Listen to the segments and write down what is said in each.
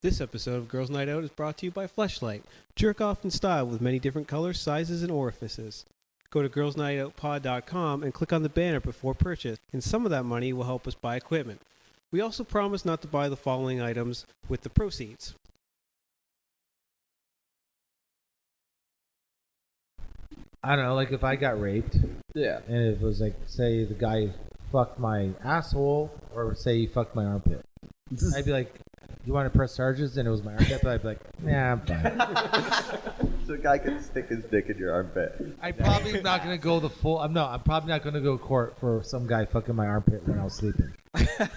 This episode of Girls Night Out is brought to you by Fleshlight. Jerk off in style with many different colors, sizes, and orifices. Go to girlsnightoutpod.com and click on the banner before purchase, and some of that money will help us buy equipment. We also promise not to buy the following items with the proceeds. I don't know, like if I got raped, Yeah. and it was like, say the guy fucked my asshole, or say he fucked my armpit, I'd be like, you want to press charges? And it was my armpit, but I'd be like, nah, I'm fine. So a guy can stick his dick in your armpit. I'm probably not going to go the full, I'm probably not going to go to court for some guy fucking my armpit when I was sleeping. But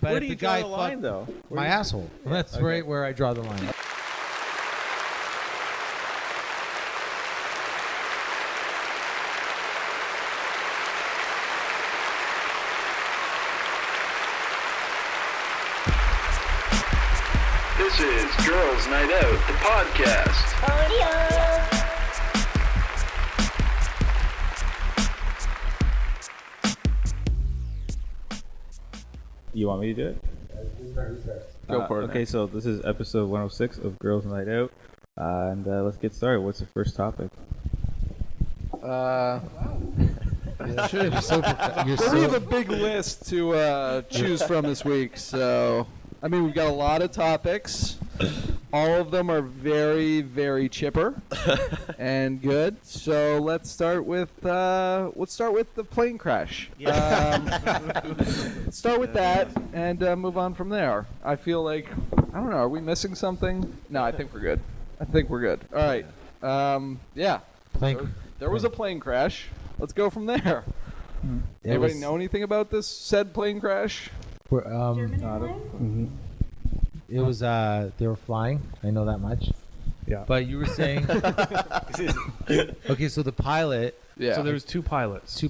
Where if do you the draw guy the line, fucked though? my asshole, that's right where I draw the line. This is Girls Night Out, the podcast. You want me to do it? Go for it. Okay, so this is episode 106 of Girls Night Out, and let's get started. What's the first topic? We have a big list to choose from this week. So, I mean, we've got a lot of topics. All of them are very, very chipper and good. So let's start with the plane crash. Let's start with that and move on from there. I feel like, I don't know, are we missing something? No, I think we're good. All right. Yeah. There was a plane crash. Let's go from there. Anybody know anything about this said plane crash? It was, they were flying. I know that much. Yeah. But you were saying, okay, so the pilot, Yeah. So there was two pilots,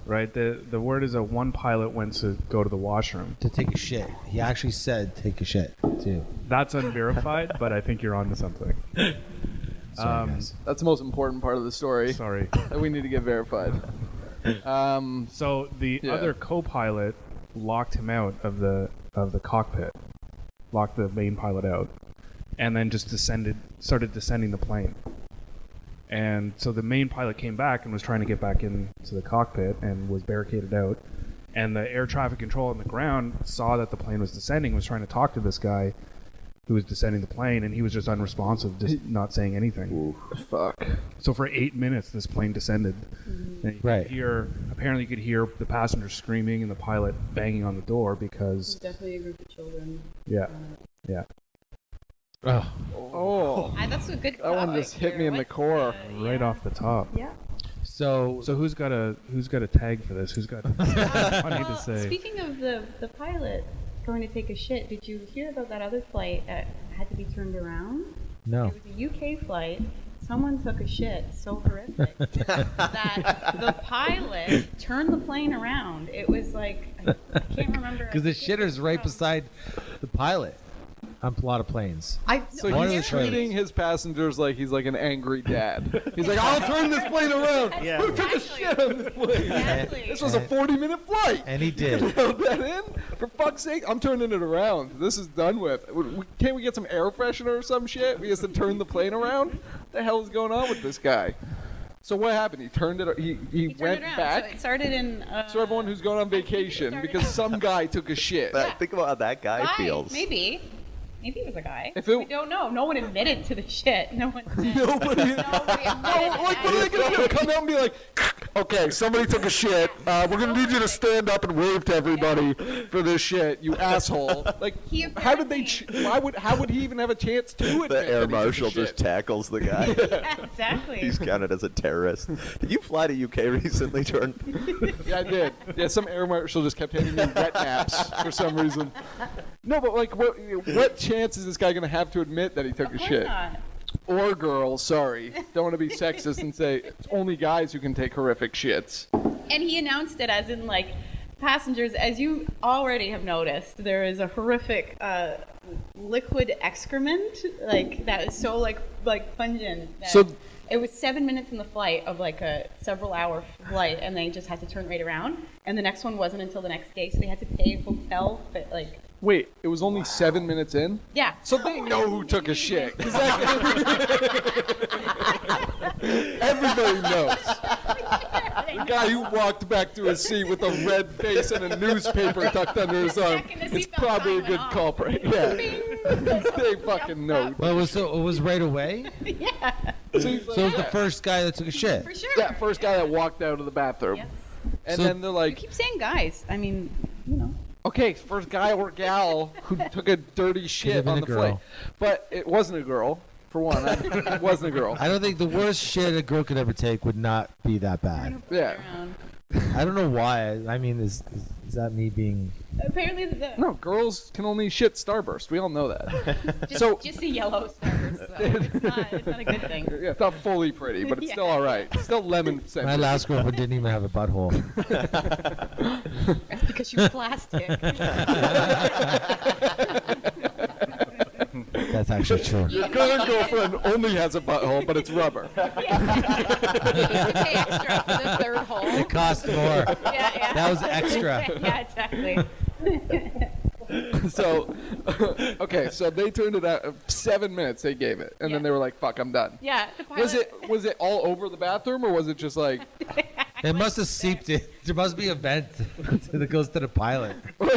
right? The word is that one pilot went to go to the washroom. to take a shit. He actually said take a shit, too. That's unverified, but I think you're onto something. Sorry, guys. That's the most important part of the story Sorry. that we need to get verified. So the Yeah. other co-pilot locked him out of the cockpit, locked the main pilot out, and then just started descending the plane. And so the main pilot came back and was trying to get back into the cockpit and was barricaded out. And the air traffic control on the ground saw that the plane was descending, was trying to talk to this guy who was descending the plane, and he was just unresponsive, just not saying anything. Ooh, fuck. So for 8 minutes, this plane descended. And apparently you could hear the passengers screaming and the pilot banging on the door because... Definitely a group of children. Yeah. Oh. That's a good That one just hit me in the core. Right off the top. Yeah. So who's got a tag for this? Who's got funny to say? Speaking of the pilot going to take a shit, did you hear about that other flight that had to be turned around? no. It was a UK flight. Someone took a shit so horrific that the pilot turned the plane around. It was like, I can't remember. Because the shitter's right beside the pilot on a lot of planes. So One of he's the trains. treating his passengers like he's like an angry dad. He's like, I'll turn this plane around. Yeah. Who took a shit on this plane? Exactly. This was a 40-minute flight. And he did. Held that in? For fuck's sake, I'm turning it around. This is done with. Can't we get some air freshener or some shit? We have to turn the plane around? What the hell is going on with this guy? So what happened? He turned it. He He went turned it around. back. So it started in. So everyone who's going on vacation because some guy took a shit. Think about how that guy feels. Maybe it was a guy. If it- We don't know. No one admitted to the shit. No one said. Nobody. Nobody admitted. Like, what are they gonna do? Come out and be like, okay, somebody took a shit. We're gonna need you to stand up and wave to everybody for this shit, you asshole. Like, how did they? How would he even have a chance to admit The that air he took a marshal shit? just tackles the guy. Yeah, exactly. He's counted as a terrorist. Did you fly to UK recently, Jordan? Yeah, I did. Yeah, some air marshal just kept handing me wet naps for some reason. No, but like, what chance is this guy gonna have to admit that he took a Of course shit? not. Or girl, sorry. Don't want to be sexist and say it's only guys who can take horrific shits. And he announced it as in like, passengers, as you already have noticed, there is a horrific liquid excrement like that is so like pungent. That So it was 7 minutes in the flight of like a several-hour flight, and they just had to turn right around. And the next one wasn't until the next day, so they had to pay hotel Wait, it was only 7 minutes in? Yeah. So they know who took a shit. 'Cause everybody knows. The guy who walked back to his seat with a red face and a newspaper tucked under his arm is probably a good culprit. Yeah. They fucking know. Well, it was right away? Yeah. So it was the first guy that took a shit? For sure. Yeah, first guy that walked out of the bathroom. Yes. And So- then they're You like, keep saying guys. I mean, you know. okay, first guy or gal who took a dirty shit been on a the girl. flight. But it wasn't a girl, for one. It wasn't a girl. I don't think the worst shit a girl could ever take would not be that bad. Yeah. Around. I don't know why. I mean, is that me being... Apparently, No, girls can only shit Starburst. We all know that. just a yellow starburst. So it's not a good thing. Yeah, it's not fully pretty, but it's still all right. It's still lemon My scented. last girlfriend didn't even have a butthole. That's because you're plastic. That's actually true. Your current girlfriend only has a butthole, but it's rubber. You pay extra for the third hole. It cost more. Yeah. That was extra. Yeah, exactly. So, okay, so they turned it out. 7 minutes they gave it, and then they were like, "Fuck, I'm done." Yeah. The pilot, Was it all over the bathroom, or was it just like It must have seeped in. There must be a vent that goes to the pilot.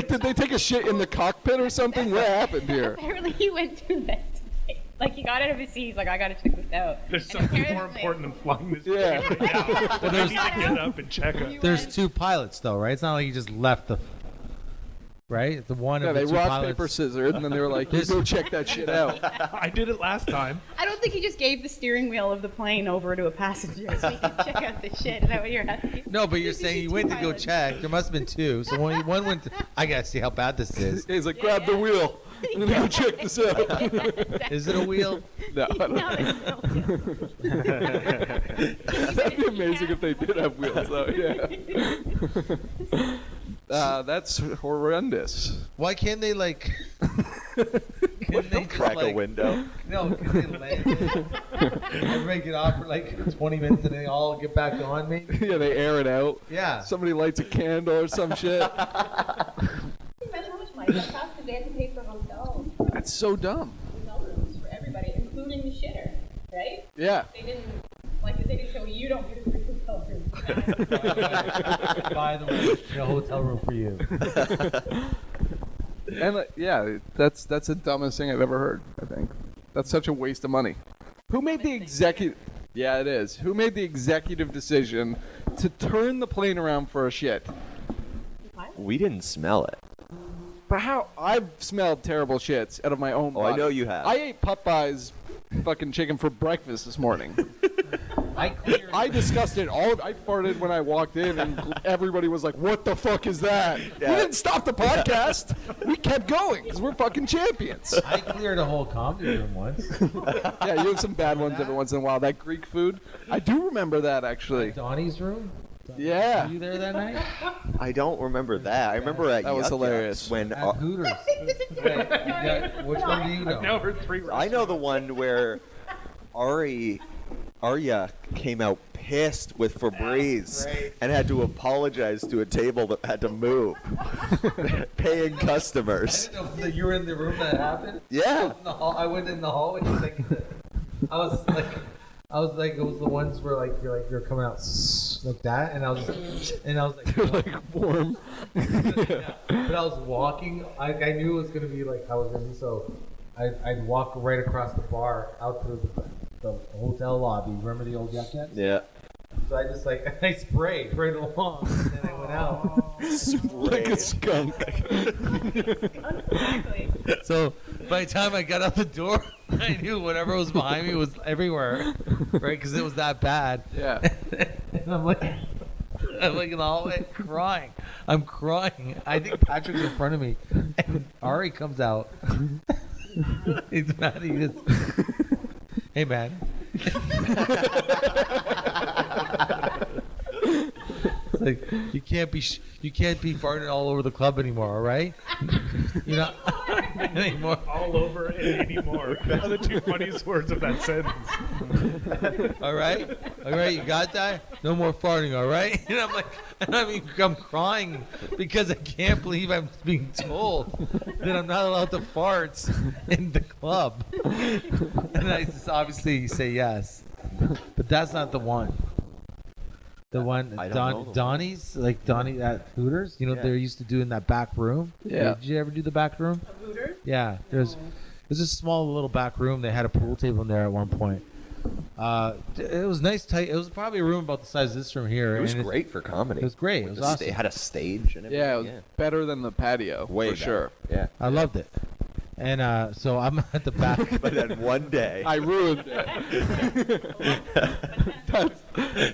did they take a shit in the cockpit or something? What happened here? Apparently, he went to investigate. Like, he got out of his seat. He's like, I gotta check this out. There's And something more apparently- important than flying this Yeah. plane right now. I need to get up and check it. There's two pilots, though, right? It's not like you just left the... Right? The one Yeah, of they the two rock, pilots... paper, scissors, and then they were like, "You go check that shit out." I did it last time. I don't think he just gave the steering wheel of the plane over to a passenger so he could check out the shit. Is that what you're asking? No, but you're There's saying just you two went to go pilots. check. There must have been two. So one went to... I gotta see how bad this is. He's like, "Grab the wheel. I'm gonna go check this out." Is it a wheel? No, I don't No, there's no That'd be amazing if they did have wheels, though. Yeah. That's horrendous. Why can't they, like... Can they just, Crack a like... window. No, can they land it? Everybody get off for like 20 minutes and they all get back on me? Yeah, they air it out. Yeah. Somebody lights a candle or some shit. Imagine how much money that cost because they had to pay for hotels, That's so dumb. hotel rooms for everybody, including the shitter, right? Yeah. They didn't, like, they didn't show you don't get a free hotel room. By the way, a hotel room for you. And yeah, that's the dumbest thing I've ever heard, I think. That's such a waste of money. Who made the executive... Yeah, it is. Who made the executive decision to turn the plane around for a shit? We didn't smell it. But how? I've smelled terrible shits out of my own Oh, body. I know you have. I ate Popeye's fucking chicken for breakfast this morning. I cleared. I discussed it all. I farted when I walked in, and everybody was like, "What the fuck is that?" Yeah. We didn't stop the podcast. We kept going because we're fucking champions. I cleared a whole comedy room once. Yeah, you have some bad ones every once in a while. That Greek food, I do remember that actually. Donnie's room? Yeah. Were you there that night? I don't remember that. I remember at That was Yuck hilarious. Yucks when At Hooters. Which one do you know? I've now heard three. I know the one where Arya came out pissed with Febreze and had to apologize to a table that had to move, paying customers. I didn't know that you were in the room that happened. Yeah. I went in the hallway. Like, I was like, it was the ones where you're coming out like that, and I was like, Like warm. yeah. But I was walking. I knew it was gonna be like I was gonna be, so I'd walk right across the bar out to the hotel lobby. Remember the old Yuck Yucks? Yeah. So I just I sprayed right along, and then I went out. Like a skunk. Exactly. So by the time I got out the door, I knew whatever was behind me was everywhere, right? Because it was that bad. Yeah. And I'm like in the hallway crying. I'm crying. I think Patrick's in front of me, and Ari comes out. He's mad. He just, hey man. It's like you can't be farting all over the club anymore, all right? You know. anymore. All over and anymore are the two funniest words of that sentence. All right, you got that? No more farting, all right? And I'm like, I'm crying because I can't believe I'm being told that I'm not allowed to fart in the club. And I just obviously say yes, but that's not the one. The one, I don't know the Donnie's, like Donnie at Hooters. You know what they used to do in that back room? Yeah. Did you ever do the back room? Hooters? Yeah. There's a small little back room. They had a pool table in there at one point. It was nice, tight. It was probably a room about the size of this room here. It was and great for comedy. It was great. It was awesome. It had a stage and everything. Yeah, it was better than the patio, Way for better. sure. Yeah. I loved it. And so I'm at the back. But then one day, I ruined it.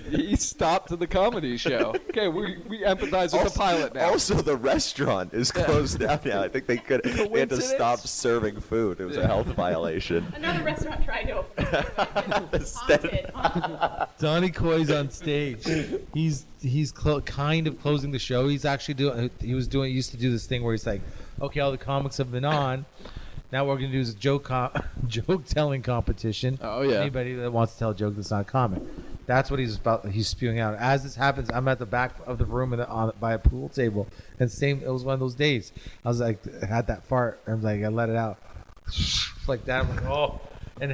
He stopped the comedy show. Okay, we empathize with the pilot now. Also, the restaurant is closed down now. I think they had to Coincidence? stop serving food. It was a health violation. Another restaurant tried to open. Haunted. Donnie Coy's on stage. He's kind of closing the show. He's actually used to do this thing where he's like, okay, all the comics have been on. Now what we're gonna do is a joke telling competition. Oh yeah. Anybody that wants to tell a joke that's not a comic. That's what he's spewing out. As this happens, I'm at the back of the room by a pool table, and it was one of those days. I was like, I had that fart. I was like, I let it out, like that. I'm like, oh, and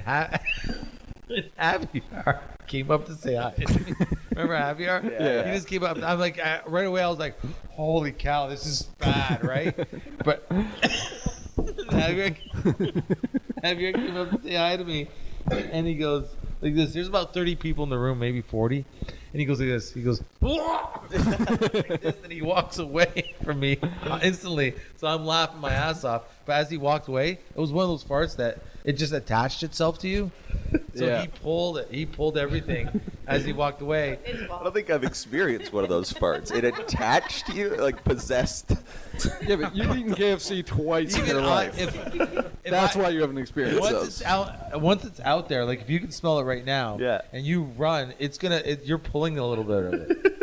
Javier came up to say hi. Remember Javier? Yeah. He just came up. I'm like, right away, I was like, holy cow, this is bad, right? But Javier came up to say hi to me, and he goes like this. There's about 30 people in the room, maybe 40, and he goes like this. He goes, like this, and he walks away from me instantly. So I'm laughing my ass off. But as he walked away, it was one of those farts that it just attached itself to you. So Yeah. he pulled everything as he walked away. It's I well. don't think I've experienced one of those farts. It attached to you, like possessed. Yeah, but you've eaten KFC twice in your life. That's why you haven't experienced Once those. it's out there, like if you can smell it right now, Yeah. and you run, you're pulling a little bit of it.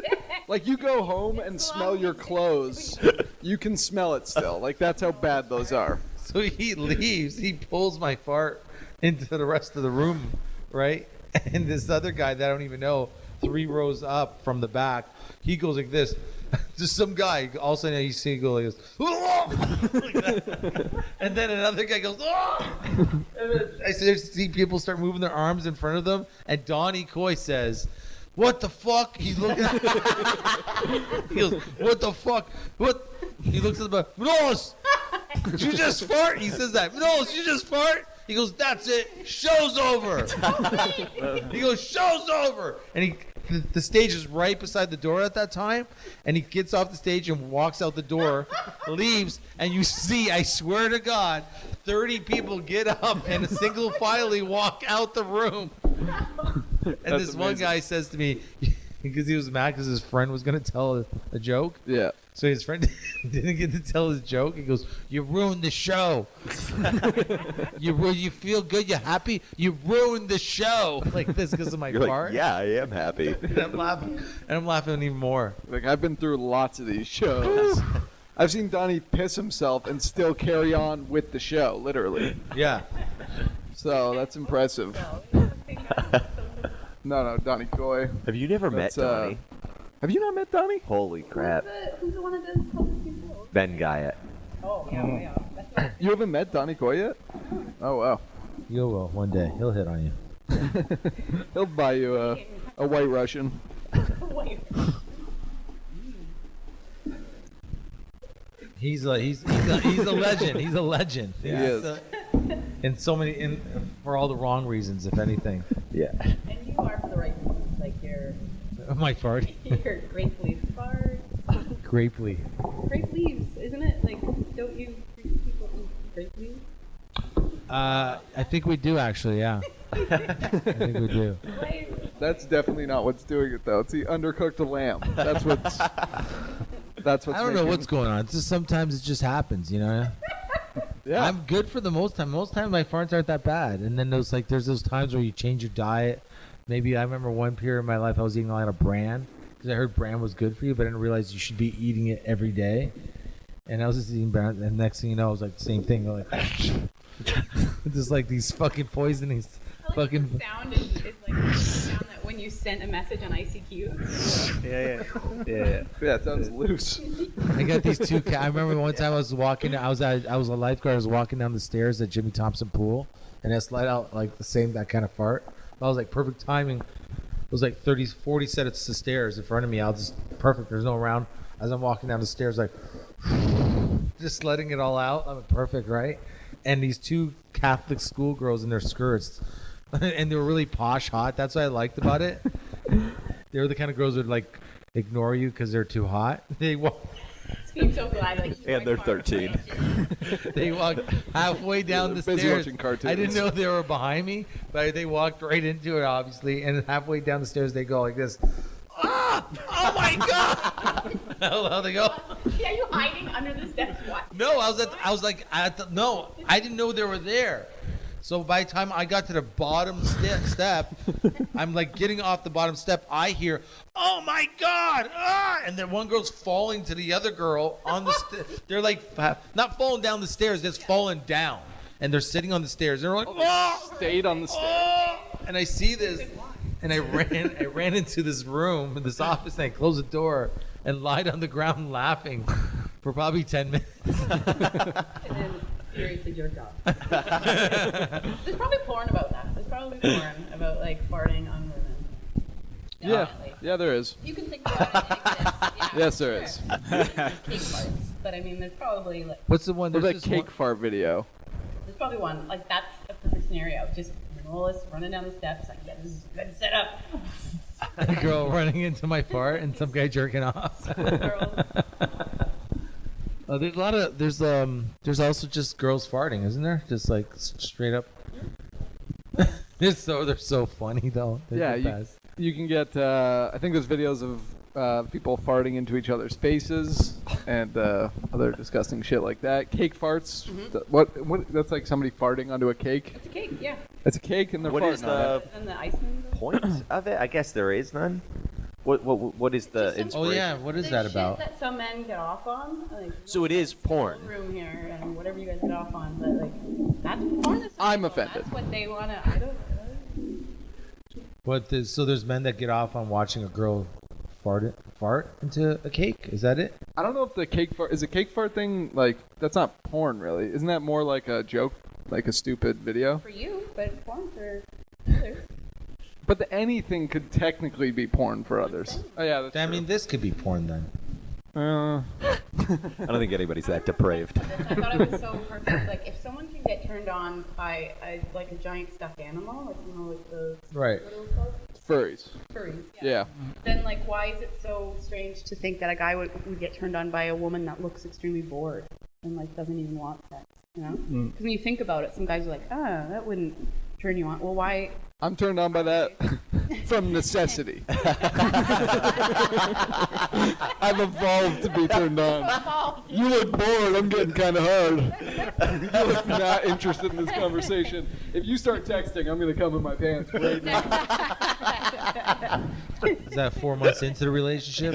Like you go home and smell your clothes, you can smell it still. Like that's how bad those are. So he leaves. He pulls my fart into the rest of the room, right? And this other guy that I don't even know, 3 rows up from the back, he goes like this. Just some guy. All of a sudden, you see him go like this. Like that. And then another guy goes, "Oh!" And then I see people start moving their arms in front of them. And Donnie Coy says, "What the fuck?" He's looking at He goes, "What the fuck? What?" He looks at the Manolis, you just fart? He says that. Manolis, you just fart? He goes, "That's it. Show's over." He goes, "Show's over." And the stage is right beside the door at that time, and he gets off the stage and walks out the door, leaves, and you see, I swear to God, 30 people get up and a single filely walk out the room. And That's this one amazing. guy says to me, because he was mad because his friend was going to tell a joke. Yeah. So his friend didn't get to tell his joke. He goes, "You ruined the show. You feel good? You happy? You ruined the show." Like this because of my You're fart. like, yeah, I am happy. And I'm laughing even more. Like I've been through lots of these shows. I've seen Donnie piss himself and still carry on with the show, literally. Yeah. So that's impressive. No, Donnie Coy. Have you never met That's, Donnie? Have you not met Donnie? Holy crap. Who's the one that does public people? Ben Guyett. Oh, yeah. That's right. You haven't met Donnie Coy yet? Oh wow. You will one day. He'll hit on you. He'll buy you a White Russian. Wait. He's a legend. He's a legend. He is. In so many, for all the wrong reasons, if anything. Yeah. And you are for the right ones, like your My fart. grape leaf farts. Grape leaf. Grape leaves, isn't it? Like, don't you people eat grape leaves? I think we do actually. Yeah. I think we do. Right. That's definitely not what's doing it though. It's the undercooked lamb. That's what's. That's what's. I don't know making- what's going on. It's just sometimes it just happens, you know. Yeah. I'm good for the most time. Most times my farts aren't that bad, and then there's those times where you change your diet. Maybe I remember one period in my life I was eating a lot of bran because I heard bran was good for you, but I didn't realize you should be eating it every day. And I was just eating brown, and next thing you know, it was like the same thing. Like, just like these fucking poisonings. I like the sound is like the sound that when you sent a message on ICQ. Yeah. Yeah, it sounds loose. I got these two. I remember one time I was walking. I was a lifeguard. I was walking down the stairs at Jimmy Thompson Pool, and I let out like that kind of fart. I was like perfect timing. It was like 40 sets of stairs in front of me. I was just perfect. There's no around. As I'm walking down the stairs, like just letting it all out. I'm perfect, right? And these two Catholic schoolgirls in their skirts, and they were really posh, hot. That's what I liked about it. They were the kind of girls who would like ignore you because they're too hot. I'm so glad. Like, And they're 13. They walked halfway down the busy stairs. watching cartoons. I didn't know they were behind me, but they walked right into it, obviously. And halfway down the stairs, they go like this. Ah! Oh my God! How they go? Yeah, you hiding under the steps? What? No, I didn't know they were there. So by the time I got to the bottom step, I'm like getting off the bottom step. I hear, "Oh my God!" Ah! And then one girl's falling to the other girl on the. They're like not falling down the stairs, just falling down, and they're sitting on the stairs. They're like, "Oh!" Stayed on the stairs. Oh! And I see this, and I ran into this room, this office, and I closed the door and lied on the ground laughing for probably 10 minutes. And then furiously jerked off. There's probably porn about that. There's probably porn about like farting on women. Yeah, there is. You can think about it. It exists. Yeah, Yes, there sure. is. Cake farts, but I mean, there's probably like What's the one? What There's that this cake one- fart video? there's probably one like that's a perfect scenario. Just Manolis running down the steps. Like, yeah, this is good setup. A girl running into my fart and some guy jerking off. Girls. There's a lot of there's also just girls farting, isn't there? Just like straight up. They're so funny though. They're the best. You can get. I think there's videos of people farting into each other's faces and other disgusting shit like that. Cake farts. What? That's like somebody farting onto a cake. It's a cake, yeah. It's a cake and they're What farting is on it. the And the icing. point of it? I guess there is none. What is the Just some- Oh inspiration? yeah, what is The that shit about? that some men get off on. Like, So it is porn. room here and whatever you guys get off on, but like that's porn. That's I'm sexual. offended. That's what they wanna. I don't. So there's men that get off on watching a girl fart into a cake. Is that it? I don't know if the cake fart is a cake fart thing. Like that's not porn, really. Isn't that more like a joke, like a stupid video? For you, but porn for others. But anything could technically be porn for others. Oh yeah, that's I true. mean, this could be porn then. I don't think anybody's that depraved. I thought it was so perfect. Like if someone can get turned on by like a giant stuffed animal, like you know, like the Right. what are those called? Furries. Furries. Yeah. Then like, why is it so strange to think that a guy would get turned on by a woman that looks extremely bored and like doesn't even want sex? You know? Because when you think about it, some guys are like, that wouldn't turn you on. Well, why? I'm turned on by that from necessity. I've evolved to be turned on. You look bored. I'm getting kind of hard. You look not interested in this conversation. If you start texting, I'm going to come in my pants right now. Is that 4 months into the relationship?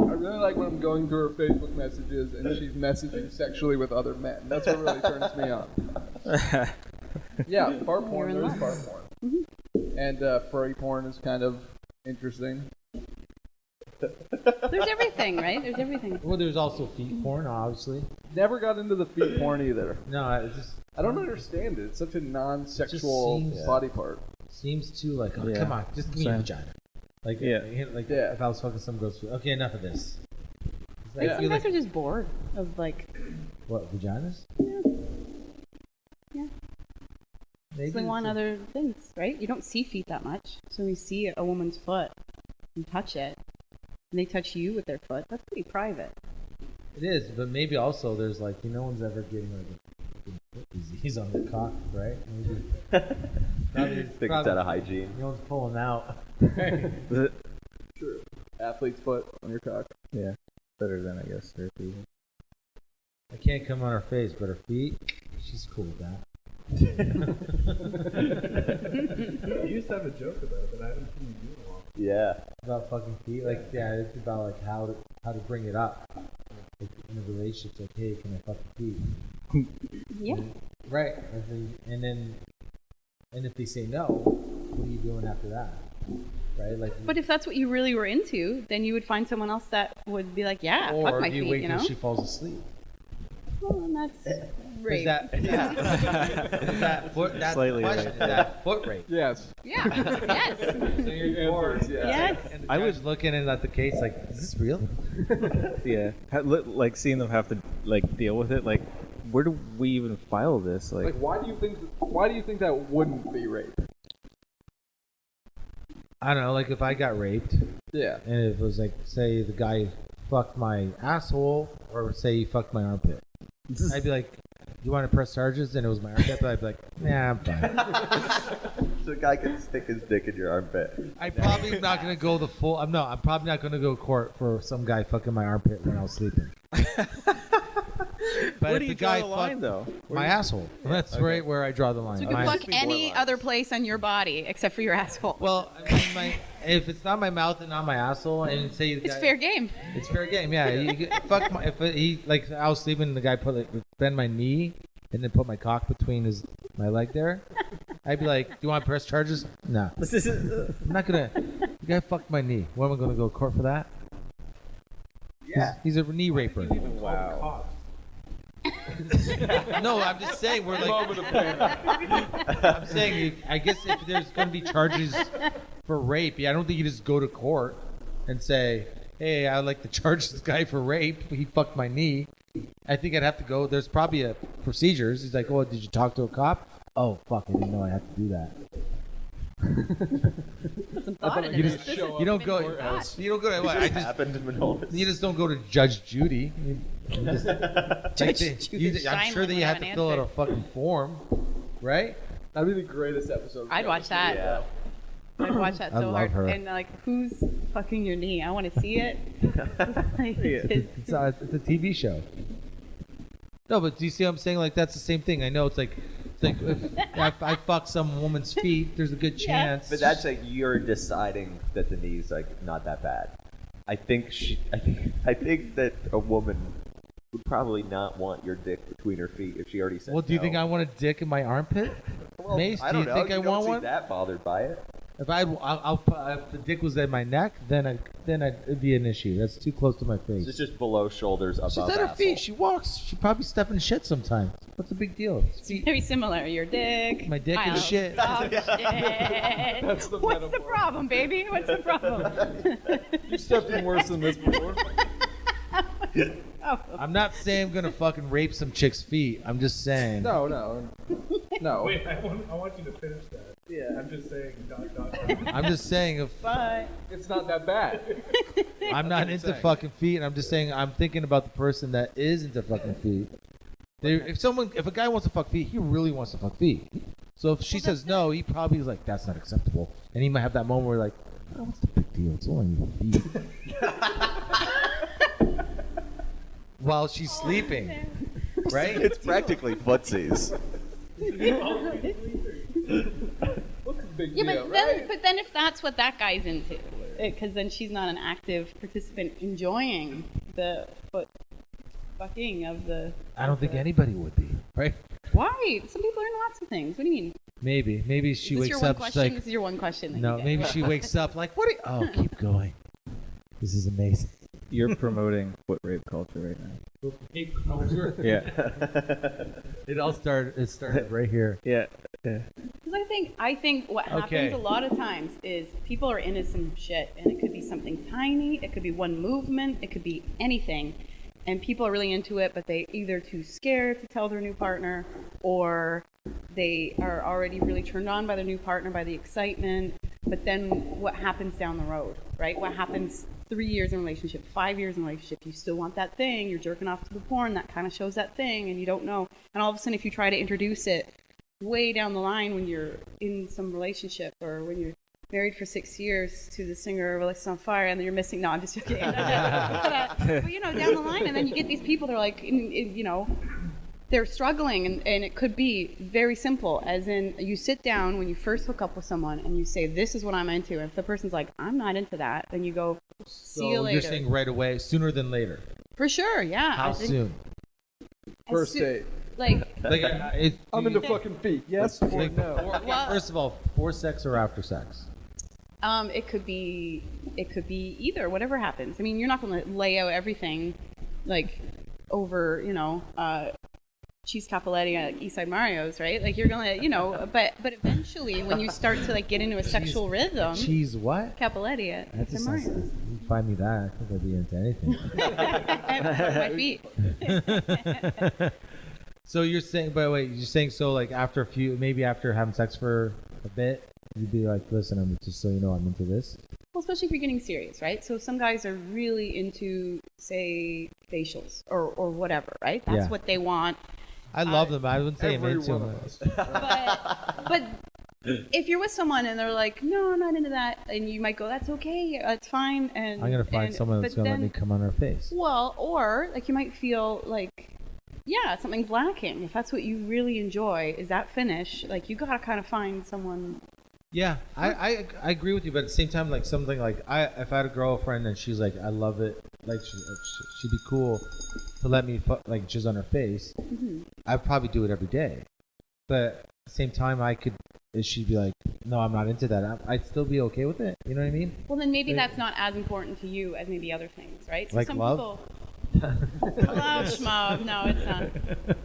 I really like when I'm going through her Facebook messages and she's messaging sexually with other men. That's what really turns me on. Yeah, fart porn. You're in There's love. fart porn. And furry porn is kind of interesting. There's everything, right? There's everything. Well, there's also feet porn, obviously. Never got into the feet porn either. No, it just I don't understand it. It's such a non-sexual seems- body part. seems too like, oh, Yeah. come on, just give me a Same. vagina. Like, Yeah. like Yeah. if I was fucking some girl's foot. Okay, enough of this. Like, Yeah. some feel guys like, are just bored of like. what, vaginas? Yeah. Maybe They want it's a- other things, right? You don't see feet that much, so when you see a woman's foot and touch it, and they touch you with their foot, that's pretty private. It is, but maybe also there's like, no one's ever getting like a foot disease on their cock, right? Maybe. Probably, Think it's out of hygiene. No one's pulling out. True. Athlete's foot on your cock. Yeah, better than I guess therapy. I can't come on her face, but her feet, she's cool with that. You used to have a joke about it, but I haven't seen you do in a while. Yeah. About fucking feet. Like, yeah, it's about like how to bring it up. Like, in a relationship, like, hey, can I fuck your feet? Yeah. Right. And if they say no, what are you doing after that? Right? Like. But if that's what you really were into, then you would find someone else that would be like, yeah, or fuck my do you feet, wait you till know? she falls asleep? Well, and that's rape. Is that foot? That's Slightly the question. rape. Is that foot rape? Yes. Yeah. Yes. So your answer is yes. Yes. I was looking at the case like, is this real? Yeah. Like seeing them have to like deal with it. Like, where do we even file this? Like, why do you think that wouldn't be rape? I don't know. Like, if I got raped, Yeah. and it was like, say the guy fucked my asshole, or say he fucked my armpit, I'd be like, you want to press charges? And it was my armpit, I'd be like, nah, I'm fine. So a guy can stick his dick in your armpit. I'm probably not going to go the full. I'm probably not going to go to court for some guy fucking my armpit when I was sleeping. But Where if do you the guy draw the line, fucked though? my asshole, that's right where I draw the line. So you can My- fuck any other place on your body except for your asshole. well, I mean, if it's not my mouth and not my asshole, and say the It's guy, fair game. It's fair game, yeah. You get, fuck my, if he like I was sleeping and the guy put like bend my knee and then put my cock between my leg there, I'd be like, "Do you want to press charges?" No, I'm not gonna. The guy fucked my knee. What am I gonna go to court for that? Yeah, he's a knee raper. Wow. No, I'm just saying we're like. I'm saying I guess if there's gonna be charges for rape, I don't think you just go to court and say, "Hey, I'd like to charge this guy for rape. He fucked my knee." I think I'd have to go. There's probably a procedures. He's like, "Oh, did you talk to a cop?" Oh, fuck! I didn't know I had to do that. You don't go. You don't go to what? I just happened to Manolis. You just don't go to Judge Judy. You just, I'm sure that you have to fill out a fucking form, right? That'd be the greatest episode. I'd watch that. Yeah. I'd watch that I so love hard. her. And like, who's fucking your knee? I want to see it. Like, It's a TV show. No, but do you see what I'm saying? Like, that's the same thing. I know it's like if I fuck some woman's feet, there's a good chance. But that's like you're deciding that the knee's like not that bad. I think that a woman would probably not want your dick between her feet if she already said. Well, do you no. think I want a dick in my armpit? Well, Mace, I do you don't know. think I don't want seem one? that bothered by it. If if the dick was at my neck, then it'd be an issue. That's too close to my face. It's just below shoulders, above She's at her asshole. feet. She walks. She probably step in shit sometimes. What's the big deal? it's very similar. Your dick. My dick my is shit. Oh, shit. That's the What's the metaphor. problem, baby? What's the problem? You stepped in worse than this before. Oh. I'm not saying I'm gonna fucking rape some chick's feet. I'm just saying. No. Wait, I want you to finish that. Yeah. I'm just saying. I'm just saying if But It's not that bad. I'm not into fucking feet, and I'm just saying I'm thinking about the person that is into fucking feet. If a guy wants to fuck feet, he really wants to fuck feet. So if she says no, he probably is like, that's not acceptable, and he might have that moment where like, oh, what's the big deal? It's only feet. While she's sleeping, right? It's practically footsies. Big yeah, deal, but then if that's what that guy's into, because then she's not an active participant enjoying the fucking of the. I don't think anybody would be, right? Why? Some people are in lots of things. What do you mean? Maybe she Is this wakes your one up. She's question? like, This is your one question. That no, you get. maybe she wakes up like, what? Oh, keep going. This is amazing. You're promoting foot rape culture right now. Yeah. It started right here. Yeah. Because I think what happens Okay. a lot of times is people are into some shit, and it could be something tiny, it could be one movement, it could be anything, and people are really into it, but they either too scared to tell their new partner, or they are already really turned on by their new partner, by the excitement. But then what happens down the road, right? What happens 3 years in a relationship, 5 years in a relationship? You still want that thing. You're jerking off to the porn that kind of shows that thing, and you don't know. And all of a sudden, if you try to introduce it way down the line when you're in some relationship, or when you're married for 6 years to the singer of Alex on Fire, and then you're missing. No, I'm just joking. But down the line, and then you get these people. They're like, they're struggling, and it could be very simple, as in you sit down when you first hook up with someone and you say, this is what I'm into. And if the person's like, I'm not into that, then you go, see you later. You're saying right away, sooner than later. For sure, yeah. How soon? First date. Like I'm into fucking feet. Yes or no? First of all, before sex or after sex? It could be either, whatever happens. I mean, you're not going to lay out everything like over, cheese Coppolino at Eastside Mario's, right? Like you're gonna, but eventually when you start to like get into a sexual rhythm. Cheese what? Coppolino at Eastside Mario's. You find me that, I think I'd be into anything. My feet. So you're saying, by the way, so like after maybe after having sex for a bit, you'd be like, listen, I'm just so you know, I'm into this. Well, especially if you're getting serious, right? So some guys are really into, say, facials or whatever, right? That's what they want. I love them. I wouldn't say I'm into them. But if you're with someone and they're like, no, I'm not into that, and you might go, that's okay, it's fine. And I'm gonna find someone that's gonna let me come on her face. Well, or like you might feel like, yeah, something's lacking. If that's what you really enjoy, is that finish? Like you gotta kind of find someone. Yeah, I agree with you, but at the same time, like something like if I had a girlfriend and she's like, I love it, like she'd be cool to let me like jizz on her face. Mm-hmm. I'd probably do it every day, but at the same time, she'd be like, no, I'm not into that. I'd still be okay with it. You know what I mean? Well, then maybe that's not as important to you as maybe other things, right? So like some love. Love, schmob. No, it's not.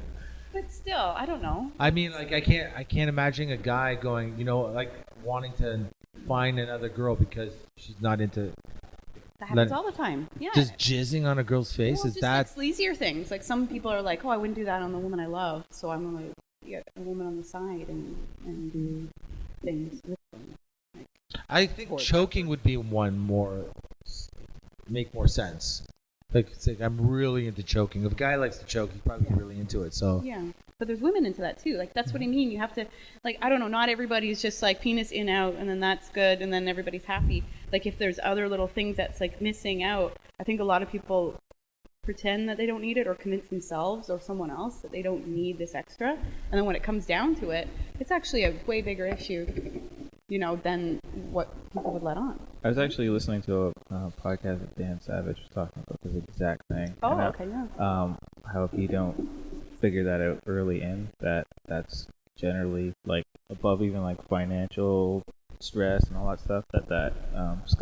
But still, I don't know. I mean, like I can't imagine a guy going, like wanting to find another girl because she's not into. That happens all the time. Yeah. Just jizzing on a girl's face, well, is just that like sleazier things? Like some people are like, oh, I wouldn't do that on the woman I love, so I'm gonna get a woman on the side and do things with them. I think choking would be make more sense. Like, it's like I'm really into choking. If a guy likes to choke, he's probably really into it. So yeah, but there's women into that too. Like that's what I mean. You have to, like, I don't know. Not everybody's just like penis in out and then that's good and then everybody's happy. Like if there's other little things that's like missing out, I think a lot of people pretend that they don't need it or convince themselves or someone else that they don't need this extra. And then when it comes down to it, it's actually a way bigger issue, than what people would let on. I was actually listening to a podcast that Dan Savage was talking about this exact thing. Oh, okay, yeah. How if you don't figure that out early in, that's generally like above even like financial stress and all that stuff. That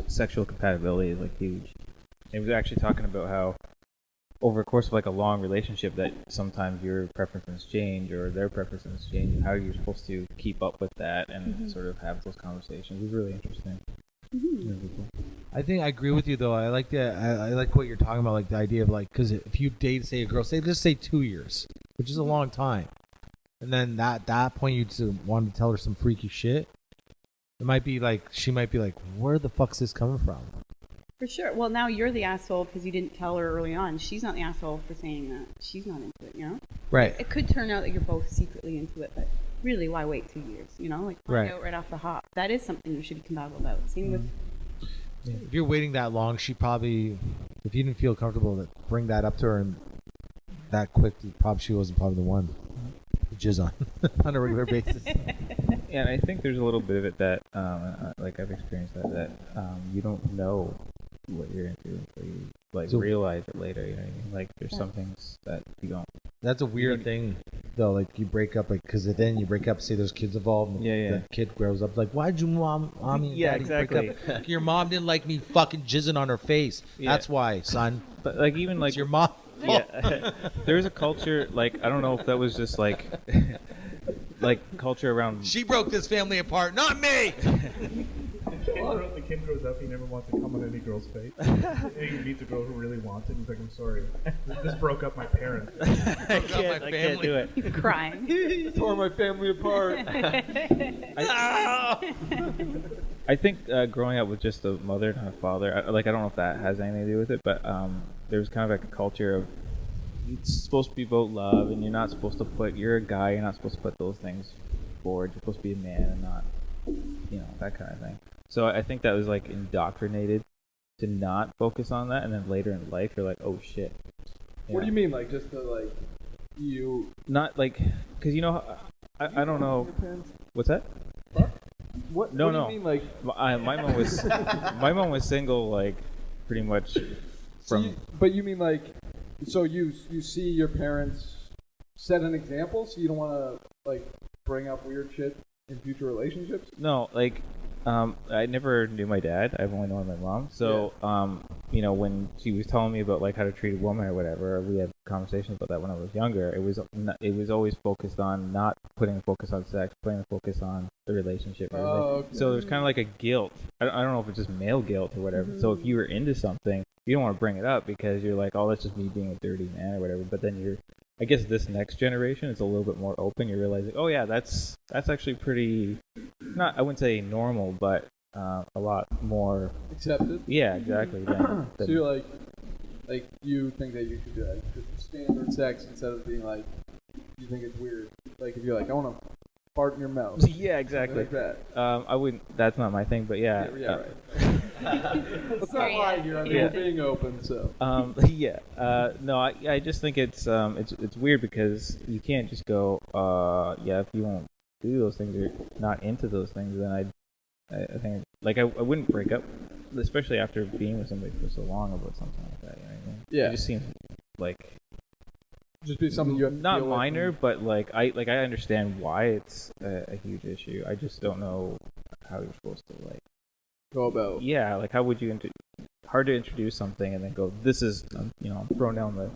sexual compatibility is like huge. He was actually talking about how over the course of like a long relationship that sometimes your preferences change or their preferences change and how you're supposed to keep up with that and sort of have those conversations. It was really interesting. Really cool. I think I agree with you though. I like I like what you're talking about, like the idea of like, because if you date, say, a girl, let's say 2 years, which is a long time, and then at that point you just want to tell her some freaky shit, it might be like, she might be like, where the fuck's this coming from? For sure. Well, now you're the asshole because you didn't tell her early on. She's not the asshole for saying that. She's not into it, Right. It could turn out that you're both secretly into it, but really, why wait 2 years, Like, find out right off the hop. That is something you should be compatible about. Same with... Yeah. If you're waiting that long, she probably, if you didn't feel comfortable to bring that up to her and that quick, she wasn't probably the one to jizz on on a regular basis. Yeah, and I think there's a little bit of it that, like I've experienced that you don't know what you're into until you realize it later. You know what I mean? Like there's some things that you don't. That's a weird thing, though. Like you break up, because then you break up. Say there's kids involved. And the kid grows up like, why'd you mommy and daddy break up? Your mom didn't like me fucking jizzing on her face. Yeah. That's why, son. But like even like it's your mom. Yeah, there's a culture like I don't know if that was just like culture around. She broke this family apart, not me. The kid grows up, he never wants to come on any girl's face. He meets a girl who really wants it, he's like, I'm sorry. This broke up my parents. I can't do it. He's crying. Tore my family apart. I think growing up with just a mother and a father, I don't know if that has anything to do with it, but there's kind of like a culture of it's supposed to be about love, and you're not supposed to you're a guy, you're not supposed to put those things forward. You're supposed to be a man and not, that kind of thing. So I think that was like indoctrinated to not focus on that, and then later in life you're like, oh shit. What do you mean, like just to you Not like, because I don't know. your parents? What's that? What? No, what no. Do you mean like? My mom was my mom was single, like pretty much from. But you mean like? So you see your parents set an example, so you don't want to like bring up weird shit in future relationships? No, like, I never knew my dad. I've only known my mom. So, when she was telling me about like how to treat a woman or whatever, we had conversations about that when I was younger. It was always focused on not putting the focus on sex, putting the focus on the relationship. Okay. So there's kind of like a guilt. I don't know if it's just male guilt or whatever. So if you were into something, you don't want to bring it up because you're like, oh, that's just me being a dirty man or whatever. But then I guess this next generation is a little bit more open. You're realizing, oh yeah, that's actually pretty, not, I wouldn't say normal, but a lot more Accepted. Yeah, exactly. So you're like you think that you should do like just standard sex instead of being like, you think it's weird. Like if you're like, I want to fart in your mouth. Yeah, exactly. Like that. I wouldn't. That's not my thing, but yeah. Yeah, right. Let's not lie here. I mean, we're being open, so. Yeah. No, I just think it's weird because you can't just go, yeah, if you won't do those things or not into those things, then I think like I wouldn't break up, especially after being with somebody for so long about something like that. You know what I mean? Yeah. It just seems like just be something you have to not deal with minor, and- but I understand why it's a huge issue. I just don't know how you're supposed to like go about. Yeah, like how would you hard to introduce something and then go, this is I'm throwing down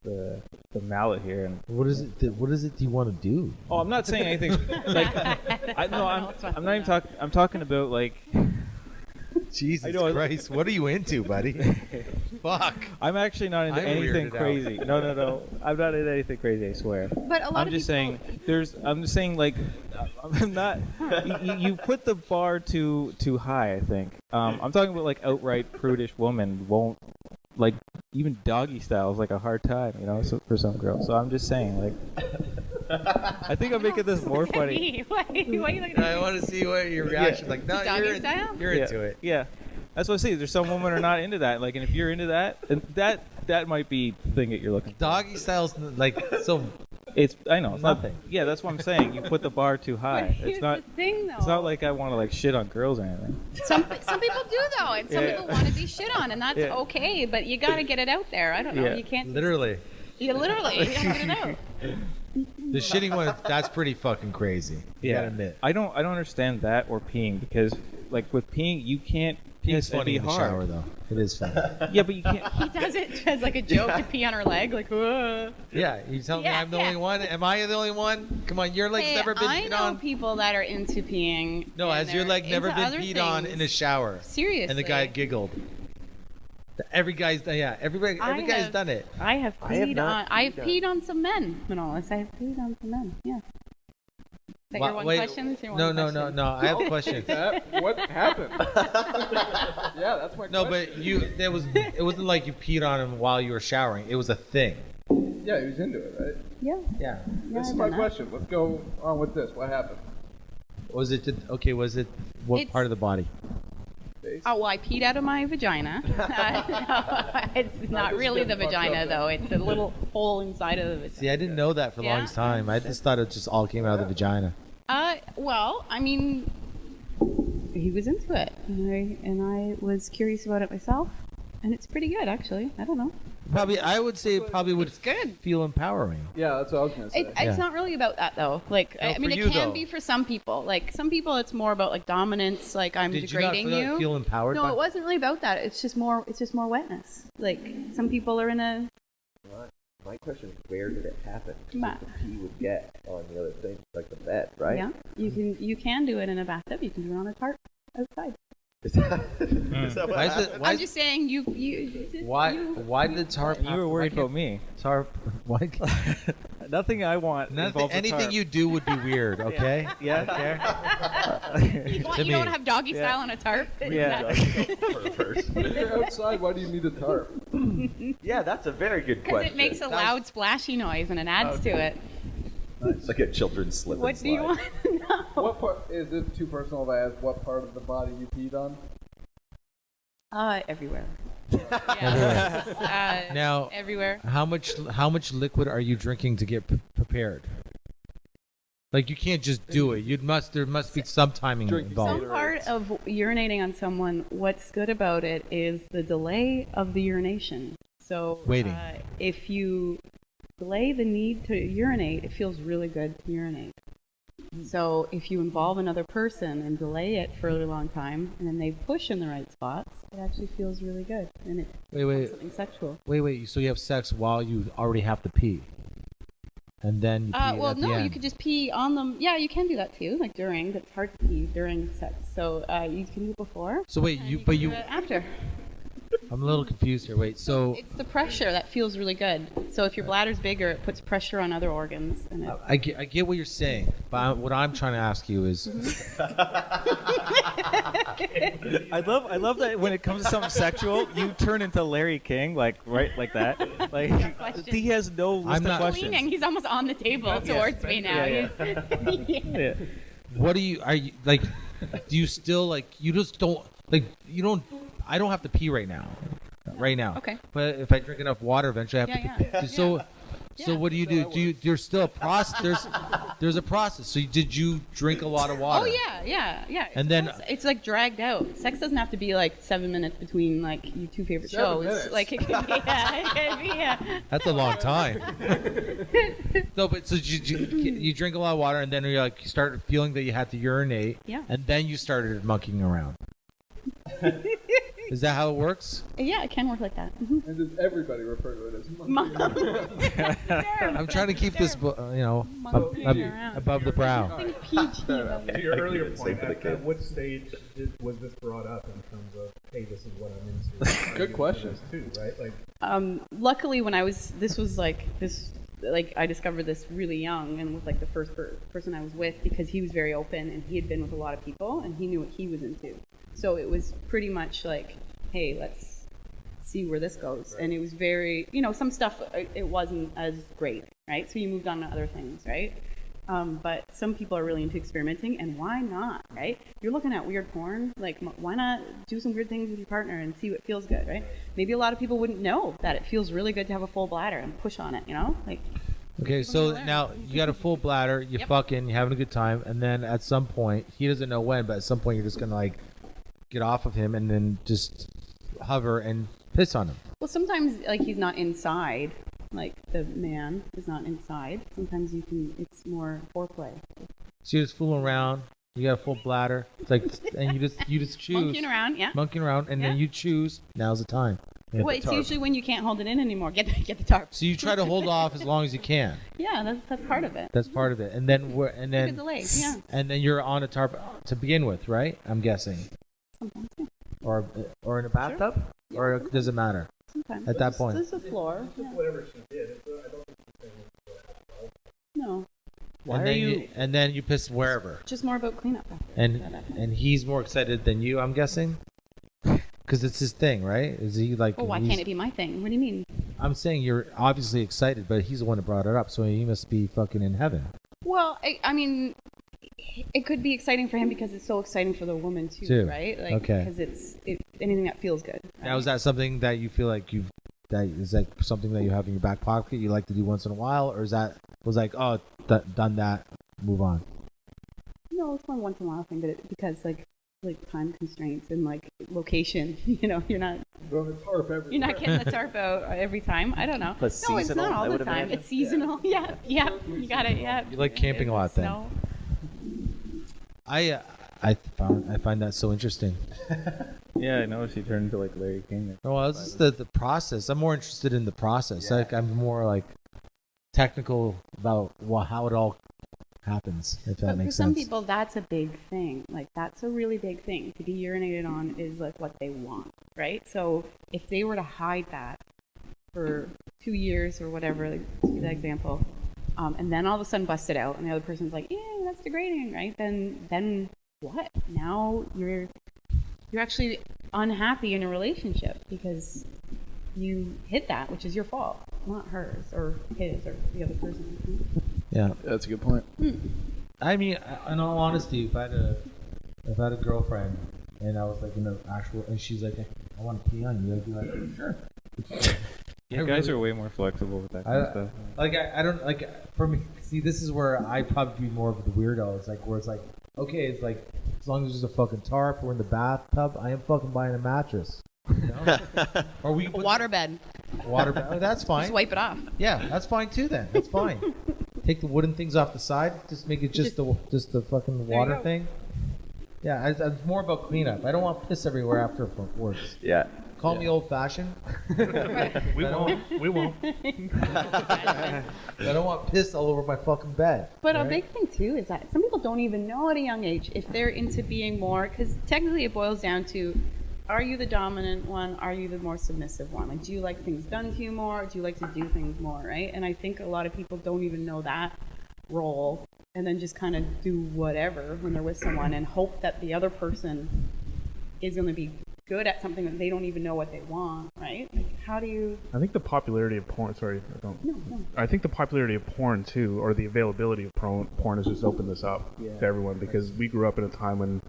the mallet here and what is it you want to do? Oh, I'm not saying anything like I'm not even talking. I'm talking about like Jesus Christ, what are you into, buddy? Fuck. I'm actually not into anything crazy. No. I'm not into anything crazy, I swear. But a lot I'm of just people... saying I'm just saying like I'm not you put the bar too high, I think. I'm talking about like outright prudish woman won't like even doggy style is like a hard time, for some girls. So I'm just saying like I think I'm making this more funny. Why are you looking at me? I want to see what your reaction like. No, Doggy style? You're into it. Yeah. That's what I say. There's some women are not into that. Like, and if you're into that, and that might be the thing that you're looking for. Doggy style's like so. I know. It's nothing. Not, yeah, that's what I'm saying. You put the bar too high. But here's the thing, though. It's not like I want to like shit on girls or anything. Some people do though, and some people want to be shit on, and that's okay. But you got to get it out there. I don't know. Yeah. You can't. Literally. You literally. You got to get it out. The shitting one, that's pretty fucking crazy. You gotta admit. I don't understand that or peeing because like with peeing you can't It's funny be in the hard. shower though. It is funny. Yeah, but you can't. He does it as like a joke to pee on her leg, like. Whoa. Yeah, you tell me Yeah, I'm the yeah. only one. Am I the only one? Come on, your leg's Hey, never been I peed know on. people that are into peeing. No, and has your they're leg never into been other peed on things. in a shower? Seriously. And the guy giggled. Every guy's guy's done it. I have I have peed not on. I've peed on- peed on some men, Manolis. I have peed on some men. Yeah. Is that your one question? Is your one question? No. I have a question. What happened? Yeah, that's my No, question. but it wasn't like you peed on him while you were showering. It was a thing. Yeah, he was into it, right? Yeah. Yeah. This is I've my done that. question. Let's go on with this. What happened? Was it what It's- part of the body? Face? Oh, well, I peed out of my vagina. No, it's not this really is the getting fucked vagina, up though. It's a little hole inside of the vagina. See, I didn't know that for the Yeah? longest time. I just thought it just all came out of the vagina. Well, I mean, he was into it, and I was curious about it myself, and it's pretty good, actually. I don't know. I would say it probably would good. feel empowering. Yeah, that's what I was gonna say. It's not really about that, though. Like, No, I mean, for it you, can though. be for some people. Like, some people, it's more about like dominance. Like, I'm Did you not degrading feel empowered? No, by it wasn't really about that. It's just more wetness. Like, some people are in a. My question is, where did it happen? Ma- The pee would get on the other thing, like the bed, right? Yeah, you can do it in a bathtub. You can do it on a tarp outside. Is that what Why is happened? it? Why I'm is, just saying you. why did the tarp? You were worried about me. Tarp. Why? Nothing I want. Nothing, involves a anything tarp. you do would be weird. Okay. Yeah. You To don't me. have doggy Yeah. style on a tarp. Yeah. Perverse. If you're outside, why do you need a tarp? Yeah, that's a very good Because question. it makes a loud splashy noise and it adds to it. It's like a children's slip What and do you slide. want to know? What part is it too personal to ask? What part of the body you peed on? Everywhere. Yeah. Now, everywhere. how much liquid are you drinking to get prepared? Like, you can't just do it. There must be some timing involved. Some part of urinating on someone, what's good about it is the delay of the urination. So Waiting. If you delay the need to urinate, it feels really good to urinate. So if you involve another person and delay it for a really long time, and then they push in the right spots, it actually feels really good, and it Wait. something sexual. Wait. So you have sex while you already have to pee, and then you pee Well, at no, the end. you could just pee on them. Yeah, you can do that too, like during. But it's hard to pee during sex, so you can do it before. So wait, and you can do it after. I'm a little confused here. Wait, so It's the pressure that feels really good. So if your bladder's bigger, it puts pressure on other organs, and it. I get what you're saying, but what I'm trying to ask you is, I love that when it comes to something sexual, you turn into Larry King, like that. Like he has no list of questions. Leaning. He's almost on the table towards me now. Yeah. what are you like? Do you still like? You just don't like. You don't. I don't have to pee right now. Right now. Okay. But if I drink enough water, eventually I have to pee. So what do you do? There's still a process. There's a process. So did you drink a lot of water? Oh yeah. And then it's like dragged out. Sex doesn't have to be like 7 minutes between like your two favorite 7 shows. minutes. Like it could be. Yeah. that's a long time. No, but so you drink a lot of water, and then you start feeling that you had to urinate. Yeah. And then you started monkeying around. Is that how it works? Yeah, it can work like that. Mm-hmm. And does everybody refer to it as monkey? I'm trying to keep this, above the brow. To your earlier Same point, for the at kids. what stage was this brought up in terms of, hey, this is what I'm into? Good question. Too, right? Like, Luckily, when I I discovered this really young, and was like the first person I was with, because he was very open and he had been with a lot of people and he knew what he was into. So it was pretty much like, hey, let's see where this goes. Right. And it was very, some stuff, it wasn't as great, right? So you moved on to other things, right? But some people are really into experimenting, and why not, right? You're looking at weird porn, like why not do some weird things with your partner and see what feels good, right? Maybe a lot of people wouldn't know that it feels really good to have a full bladder and push on it, like. Okay, so now you got a full bladder, you're fucking, you're having a good time, and then at some point, he doesn't know when, but at some point you're just gonna get off of him and then just hover and piss on him. Well, sometimes he's not inside, like the man is not inside. Sometimes it's more foreplay. So you're just fooling around. You got a full bladder. It's like, and you just choose. Monkeying around, yeah. Monkeying around, and then you choose. Now's the time. Well, it's usually when you can't hold it in anymore. Get the tarp. So you try to hold off as long as you can. Yeah, that's part of it. That's part of it, and then delays, yeah. And then you're on a tarp to begin with, right? I'm guessing. Sometimes, yeah. Or in a bathtub, or does it matter? Sometimes. At that point. There's a floor. Yeah. whatever she did, I don't think she's saying No. And then you piss wherever. Just more about cleanup. And he's more excited than you, I'm guessing. Because it's his thing, right? Is he like? Well, why can't it be my thing? What do you mean? I'm saying you're obviously excited, but he's the one that brought it up, so he must be fucking in heaven. Well, I mean, it could be exciting for him because it's so exciting for the woman too. Right? Like, okay. Because it's anything that feels good. Right? Now, is that something that you feel like is that something that you have in your back pocket you like to do once in a while, or is that done that, move on? No, it's not a once in a while thing, but because like time constraints and like location, you're not you're not getting the tarp out every time. I don't know. But no, it's not all the time. Imagine. It's seasonal. Yeah, you got it. Yeah. You like camping a lot then. Snow. I find that so interesting. Yeah, I noticed you turned into like Larry King. Well, it's just the process. I'm more interested in the process. Yeah. Like I'm more like technical about how it all happens. If that But makes for some sense. people, that's a big thing. Like that's a really big thing. To be urinated on is like what they want, right? So if they were to hide that for 2 years or whatever, like, to give that example, and then all of a sudden bust it out, and the other person's like, "Yeah, that's degrading," right? Then what? Now you're actually unhappy in a relationship because you hit that, which is your fault, not hers or his or the other person. Yeah, That's a good point. I mean, in all honesty, if I had a girlfriend and I was like in an actual, and she's like, I want to pee on you. I'd be like, sure. Yeah, guys are way more flexible with that kind of stuff. I don't like. For me, see, this is where I'd probably be more of the weirdo. It's like where it's like, okay, it's like as long as there's a fucking tarp, we're in the bathtub. I am fucking buying a mattress. You know? Or we A waterbed. Waterbed. Oh, that's fine. Just wipe it off. Yeah, that's fine too. Then that's fine. Take the wooden things off the side. Just make it just the fucking water go. thing. Yeah, it's more about cleanup. I don't want piss everywhere after it works. Yeah. Call me old-fashioned. We won't. We won't. I don't want piss all over my fucking bed. But right? a big thing too is that some people don't even know at a young age if they're into being more, because technically it boils down to, are you the dominant one? Are you the more submissive one? Like, do you like things done to you more? Or do you like to do things more, right? And I think a lot of people don't even know that role, and then just kind of do whatever when they're with someone and hope that the other person is going to be good at something that they don't even know what they want, right? Like, how do you? I think the popularity of porn. Sorry, I don't. No. I think the popularity of porn too, or the availability of porn, has just opened this up to everyone, because we grew up in a time when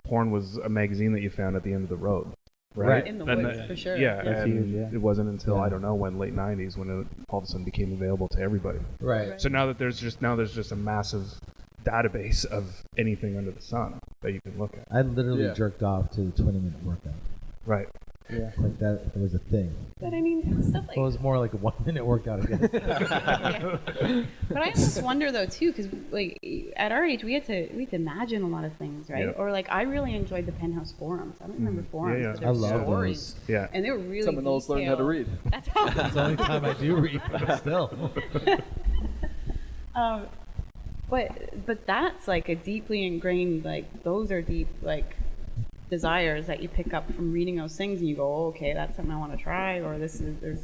porn was a magazine that you found at the end of the road, right? In the And woods, for sure. Yeah, That's and huge, yeah. it wasn't until Yeah. I don't know when, late '90s, when it all of a sudden became available to everybody. Right. So now that there's just a massive database of anything under the sun that you can look at. I literally Yeah. jerked off to the 20-minute workout. Right. Yeah. Like that was a thing. But I mean, it's stuff like. Well, it was more like a 1-minute workout, I guess. Yeah. But I almost wonder though too, because like at our age we had to imagine a lot of things, right? Yeah. Or like I really enjoyed the Penthouse forums. I don't remember forums, yeah. but I there were love stories, those. Yeah. and they were really. Some of those learned how to read. That's how. It's the only time I do read, but still. But that's like a deeply ingrained, like those are deep like desires that you pick up from reading those things, and you go, oh, okay, that's something I want to try, or there's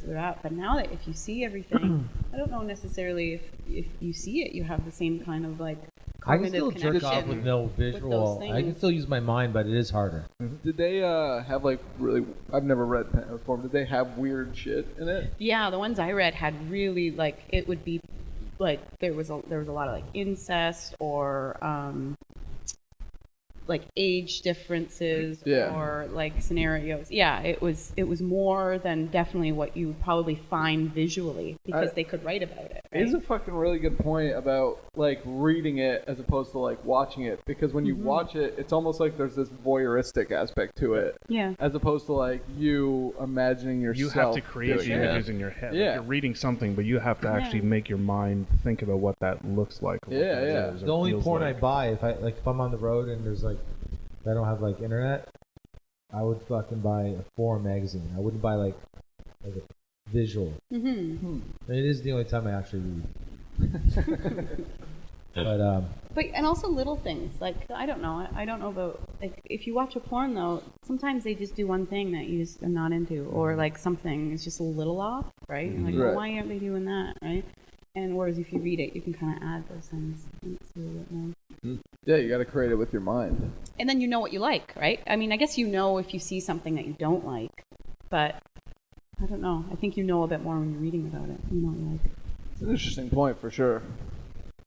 that. But now that if you see everything, I don't know necessarily if you see it, you have the same kind of like I can cognitive still jerk off connection with no those visual. I can things. still use my mind, but it is harder. Did they have like really? I've never read Penthouse Forum. Did they have weird shit in it? Yeah, the ones I read had really like it would be like there was a lot of like incest or like age differences Yeah. or like scenarios. Yeah, it was more than definitely what you would probably find visually because they could write about it. It is a fucking really good point about like reading it as opposed to like watching it, because when you watch it, it's almost like there's this voyeuristic aspect to it, Yeah. as opposed to like you imagining yourself. You have to create doing the it. images in your head. Yeah. Like you're reading something, but you have to actually make your mind think about what that looks like. Or what Yeah, that yeah. is or The only feels porn like. I buy if I'm on the road and there's like if I don't have like internet, I would fucking buy a forum magazine. I wouldn't buy like a visual. Mm-hmm. It is the only time I actually read. But And also little things like I don't know about like if you watch a porn though, sometimes they just do one thing that you just are not into, or like something is just a little off, right? You're like, Right. well, why aren't they doing that, right? And whereas if you read it, you can kind of add those things. And it's a little bit more. Yeah, you got to create it with your mind. And then you know what you like, right? I mean, I guess you know if you see something that you don't like, but I don't know. I think you know a bit more when you're reading about it. You know what you like. It's an interesting point for sure.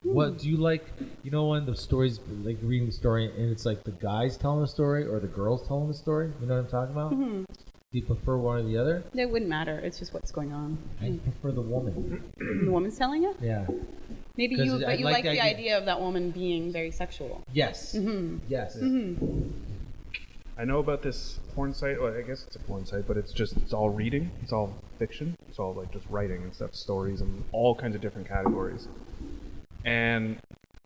what do you like? You know, when the stories like reading the story and it's like the guys telling the story or the girls telling the story. You know what I'm talking about? Mm-hmm. Do you prefer one or the other? It wouldn't matter. It's just what's going on. I prefer the woman. The woman's telling you? Yeah. Maybe 'Cause you, I but you like like the the idea- idea of that woman being very sexual. Yes. Mm-hmm. Yes. I know about this porn site. Well, I guess it's a porn site, but it's all reading. It's all fiction. It's all like just writing and stuff, stories and all kinds of different categories. And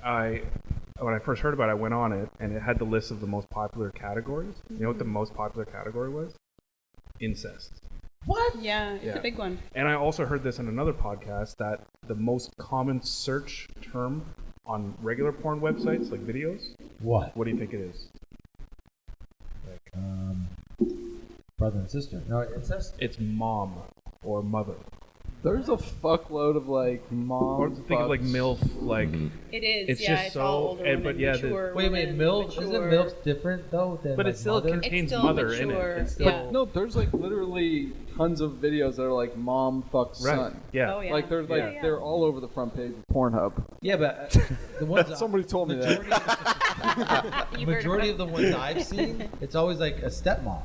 when I first heard about it, I went on it, and it had the list of the most popular categories. You know what the most popular category was? Incest. What? Yeah, it's Yeah. a big one. And I also heard this on another podcast that the most common search term on regular porn websites, like videos, What? what do you think it is? Brother and sister. No, incest. It's mom or mother. There's a fuckload of like mom. Or think of like fucks. MILF, like It is. It's yeah, just it's so- all older and- women, but yeah, mature Wait, women, MILF? Isn't mature. MILF different though than but like it still mother? contains still mother in mature, it. It's yeah. still No, there's like literally tons of videos that are like mom fucks right. son. Yeah. Oh, yeah. Like there's like Yeah. they're all over the front page of Pornhub. Yeah, but the ones Somebody told me that. You heard majority about- of the ones I've seen, it's always like a stepmom.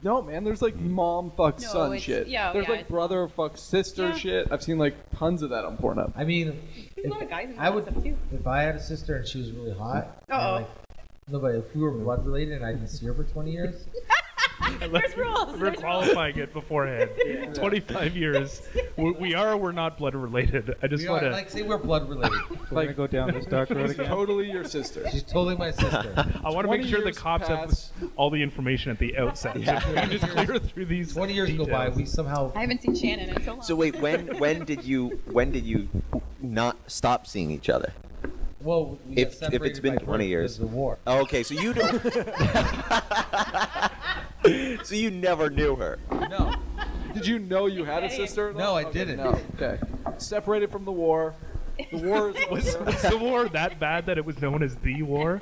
No, man, there's like mom fucks No, son it's- shit. yeah, There's yeah, like it's brother fucks sister Yeah. shit. I've seen like tons of that on Pornhub. I mean, There's a lot of guys in I would, stuff too. if I had a sister and she was really hot, and, Uh-oh. like, no, but if we were blood related and I didn't see her for 20 years, There's rules. We're There's rules. qualifying it beforehand. 25 years. We are or we're not blood related. I just we want are, to. like, say we're blood related. We're gonna go down this dark road She's again. totally your sister. She's totally my sister. I want to make 20 sure the years cops pass. have all the information at the outset. So if we can just clear through these. 20 years go by, details. we somehow. I haven't seen Shannon in so long. So wait, when did you not stop seeing each other? Well, we If- got if it's separated been by 20 birth years. because of the war. Oh, okay, so you don't. So you never knew her. No. Did you know you had a Okay. sister? at No, all? I Okay, didn't. No. Okay. Separated from the war. The war is Was over. the war that bad that it was known as the war?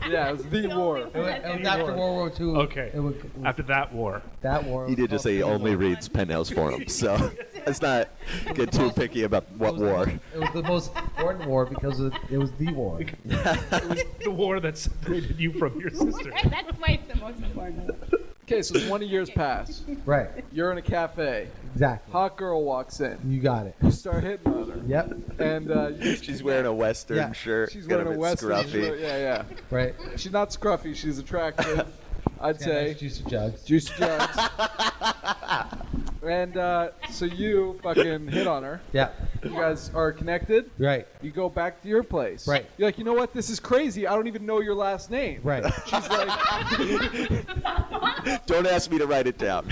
Yeah, it was the war. It was after World War II. Okay. It was, After that war. that war. He was did just called say he the only war. reads Penthouse forums, so let's not get too picky about what war. It was the most important war because it was the war. It was the war that separated you from your sister. That's why it's the most important. Okay, so 20 years pass. Right. You're in a cafe. Exactly. Hot girl walks in. You got it. You start hitting on her. Yep. And She's wearing a Western Yeah. shirt. she's got wearing a bit Western scruffy. shirt. Yeah, yeah. Right. She's not scruffy. She's attractive. I'd say. Juicy jugs. Juicy jugs. And so you fucking hit on her. Yeah. You guys are connected. Right. You go back to your place. Right. You're like, you know what? This is crazy. I don't even know your last name. Right. She's like, Don't ask me to write it down.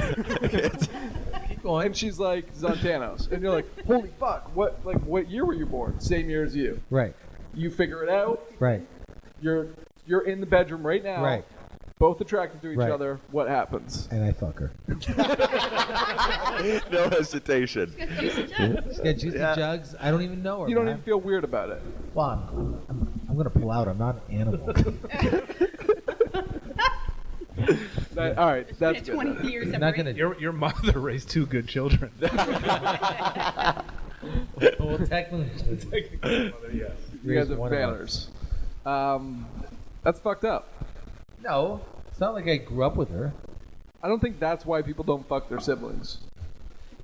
Keep going. and she's like Zontanos, and you're like, holy fuck! What year were you born? Same year as you. Right. You figure it out. Right. You're in the bedroom right now. Right. Both attracted to each Right. other. What happens? And I fuck her. No hesitation. She's got juicy jugs. I don't even know her. You don't man. even feel weird about it. Well, I'm gonna pull out. I'm not an animal. All right, that's good. 20 years I'm not gonna. Your mother raised two good children. Well, technically, Yes. You guys raised have one of us. banners. That's fucked up. No, it's not like I grew up with her. I don't think that's why people don't fuck their siblings.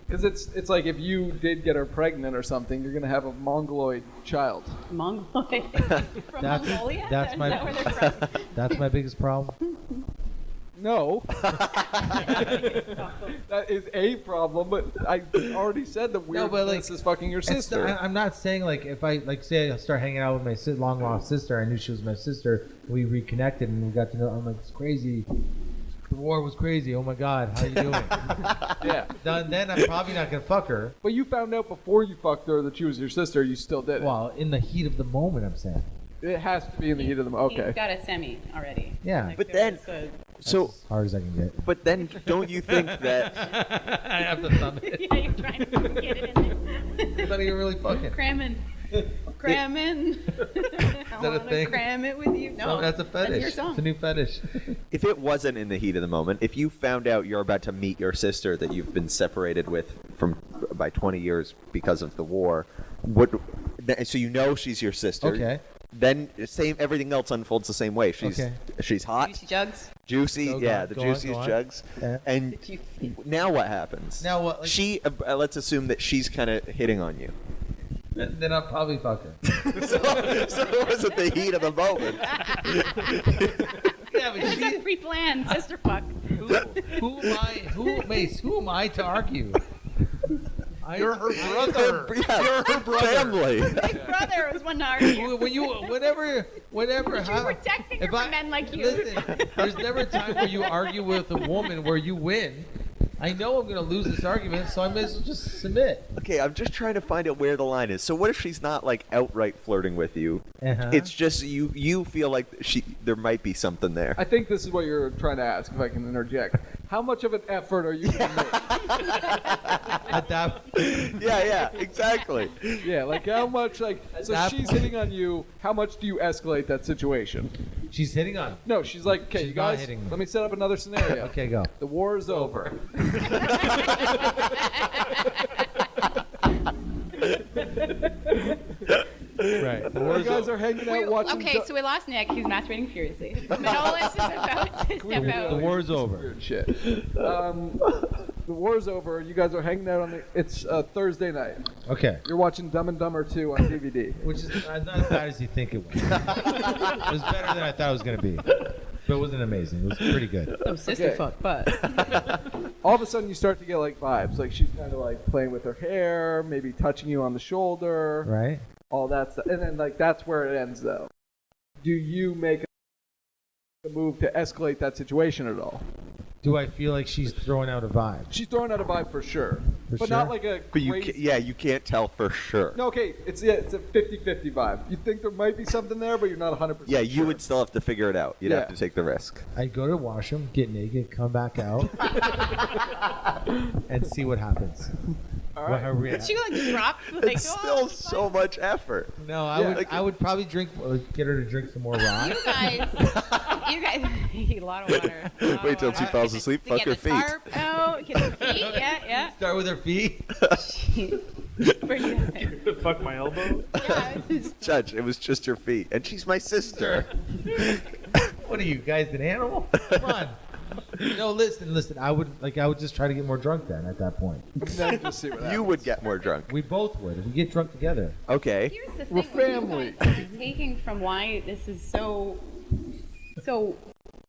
Because it's like if you did get her pregnant or something, you're gonna have a mongoloid child. Mongoloid. From That's- Mongolia? that's Is my- that where they're from? That's my biggest problem. No, that is a problem. But I already said the No, but, weirdness is fucking your It's sister. not- I'm not saying like if I say I start hanging out with my long lost sister. I knew she was my sister. We reconnected and we got to know. I'm like, it's crazy. The war was crazy. Oh my God, how you doing? Yeah, Then I'm probably not gonna fuck her. but you found out before you fucked her that she was your sister. You still did it. Well, in the heat of the moment, I'm saying. It has to be in the heat of the moment. He's Okay. got a semi already. Yeah. Like, But there's then- a- So, As hard as I can get. but then, don't you think that? I have to thumb it. yeah, you're trying to get it in there. It's not even really fucking. Cramming. Cramming. I that a wanna thing? Cram it with you. No, That's a fetish. That's your song. It's a new fetish. If it wasn't in the heat of the moment, if you found out you're about to meet your sister that you've been separated with by 20 years because of the war, so you know she's your sister. Okay. Then everything else unfolds the same way. She's hot, Juicy jugs. juicy, Go yeah, on, the go on, juiciest go on. jugs. Yeah. And now what happens? Now what? Like, She let's assume that she's kind of hitting on you. then I'll probably fuck her. so it wasn't the heat of the moment. Yeah, but It's she, a pre-planned sister fuck. who am I? Who am I to argue? You're her brother. You're her brother. Family. Big brother was one to argue. Whenever. But you're protecting her from men like you. Listen, there's never a time where you argue with a woman where you win. I know I'm gonna lose this argument, so I may as well just submit. Okay, I'm just trying to find out where the line is. So what if she's not like outright flirting with you? Uh-huh. It's just you feel like there might be something there. I think this is what you're trying to ask, if I can interject. How much of an effort are you going to make? At that, yeah, exactly. Yeah, like how much, so that she's point- hitting on you, how much do you escalate that situation? she's hitting on. No, she's like, okay, She's you not guys, hitting me. let me set up another scenario. Okay, go. The war is over. Right. You guys are hanging out watching. Okay, so we lost Nick. He's masturbating furiously. Manolis is about to step out. The war's over. Weird shit. The war's over. You guys are hanging out on the. It's Thursday night. Okay. You're watching Dumb and Dumber 2 on DVD. Which is not as bad as you think it was. It was better than I thought it was going to be. But it wasn't amazing. It was pretty good. Oh, sister Okay. fuck, but. All of a sudden, you start to get like vibes. Like she's kind of like playing with her hair, maybe touching you on the shoulder, Right? all that stuff. And then like that's where it ends, though. Do you make a move to escalate that situation at all? Do I feel like she's throwing out a vibe? She's throwing out a vibe for sure, For but sure? not like a. But you crazy- you can't tell for sure. No, okay, it's a 50-50 vibe. You think there might be something there, but you're not 100%. Yeah, you sure. would still have to figure it out. You'd Yeah. have to take the risk. I go to washroom, get naked, come back out, and see what happens. All right. How Did she like drop? Like, It's oh, still fuck. so much effort. No, Yeah. I would probably get her to drink some more rye. You guys, a lot of water. A lot of Wait till water. she falls asleep. To Fuck get her the feet. tarp out, get her feet. Yeah, Start with her feet. yeah. Fuck my elbow. Yeah, it's- Judge, it was just her feet, and she's my sister. What are you guys, an animal? Come on. No, listen. I would just try to get more drunk then. At that point, Then just see what happens. You would get more drunk. we both would. We get drunk together. Okay. Here's the thing. We're what family. you guys are taking from why this is so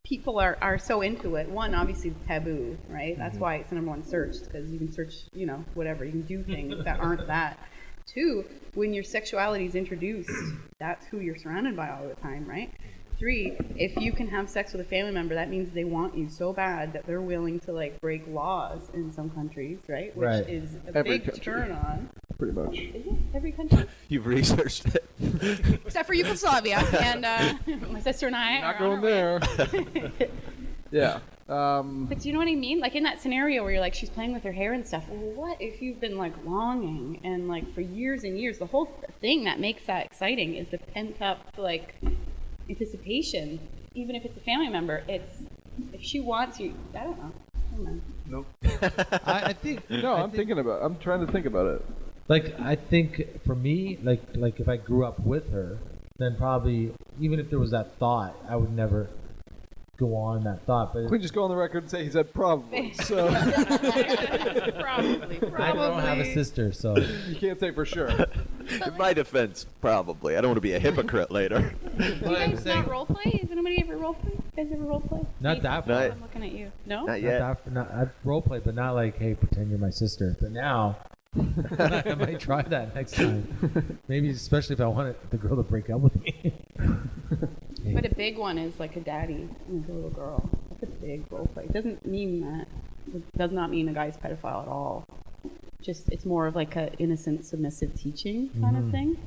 people are so into it. One, obviously taboo, right? That's why it's the number one search, because you can search, whatever. You can do things that aren't that. Two, when your sexuality is introduced, that's who you're surrounded by all the time, right? Three, if you can have sex with a family member, that means they want you so bad that they're willing to like break laws in some countries, right? Which Right. is a Every big country. turn on. Pretty much. Is it every country? You've researched it. Except for Yugoslavia, and my sister and I Not are on going our there. way. Yeah. But do you know what I mean? Like in that scenario where you're like, she's playing with her hair and stuff. Well, what if you've been like longing and like for years and years? The whole thing that makes that exciting is the pent up like anticipation. Even if it's a family member, it's if she wants you. I don't know. I don't know. Nope. I think. No, I'm trying to think about it. Like I think for me, like if I grew up with her, then probably even if there was that thought, I would never go on that thought. But We just go on the record and say he said probably. So Probably. I don't have a sister, so you can't say for sure. In my defense, probably. I don't want to be a hypocrite later. Do you guys not role play? Has anybody ever role play? You guys ever role play? Not Mason, that far. I'm looking at you. No. Not yet. I've role played, but not like, hey, pretend you're my sister. But now, I might try that next time. Maybe especially if I want the girl to break up with me. But a big one is like a daddy and a little girl. That's a big role play. It doesn't mean that. It does not mean a guy's pedophile at all. Just it's more of like a innocent, submissive teaching kind of thing.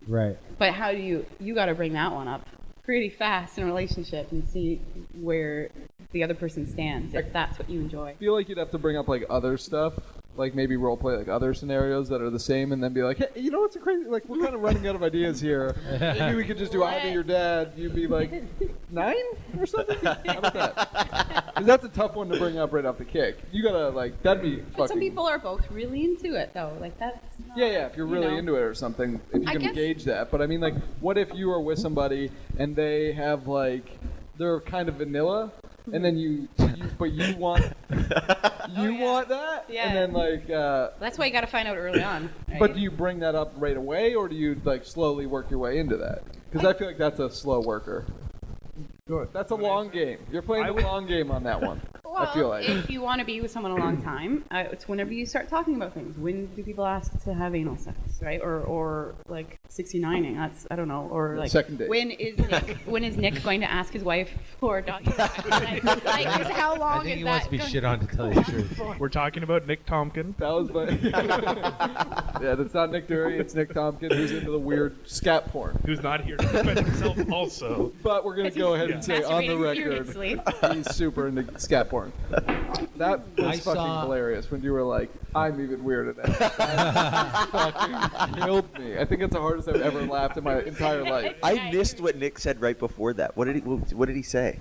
Right. But how do you got to bring that one up pretty fast in a relationship and see where the other person stands if that's what you enjoy. I feel like you'd have to bring up like other stuff, like maybe role play like other scenarios that are the same, and then be like, hey, you know what's a crazy? Like we're kind of running out of ideas here. Maybe we could just do I'll be your dad. You'd be like 9 or something. How about that? Because that's a tough one to bring up right off the kick. You gotta like that'd be fucking. But some people are both really into it though. Like that's not, Yeah, if you're really you know. into it or something, if you I can guess- gauge that. But I mean, like, what if you are with somebody and they have like they're kind of vanilla, and then you want want that, Yeah. and then like. That's why you got to find out early on. Right? But do you bring that up right away, or do you like slowly work your way into that? Because I feel like that's a slow worker. Good. That's a long game. You're playing the long game on that one. Well, I feel like. if you want to be with someone a long time, it's whenever you start talking about things. When do people ask to have anal sex, right? Or like 69ing? That's I don't know. Or like Second date. when is Nick going to ask his wife for doggy style? like how long I think is he that? wants to be going- shit on to tell you the truth. We're talking about Nick Tomkin. That was my. Yeah, that's not Nick Durie. It's Nick Tomkin, who's into the weird scat porn. Who's not here to defend himself also. But we're gonna go ahead and say on the Masturbating record, furiously. he's super into scat porn. That was I fucking saw- hilarious when you were like, "I'm even weirder than that." Fucking killed me. I think it's the hardest I've ever laughed in my entire life. I missed what Nick said right before that. What did he say?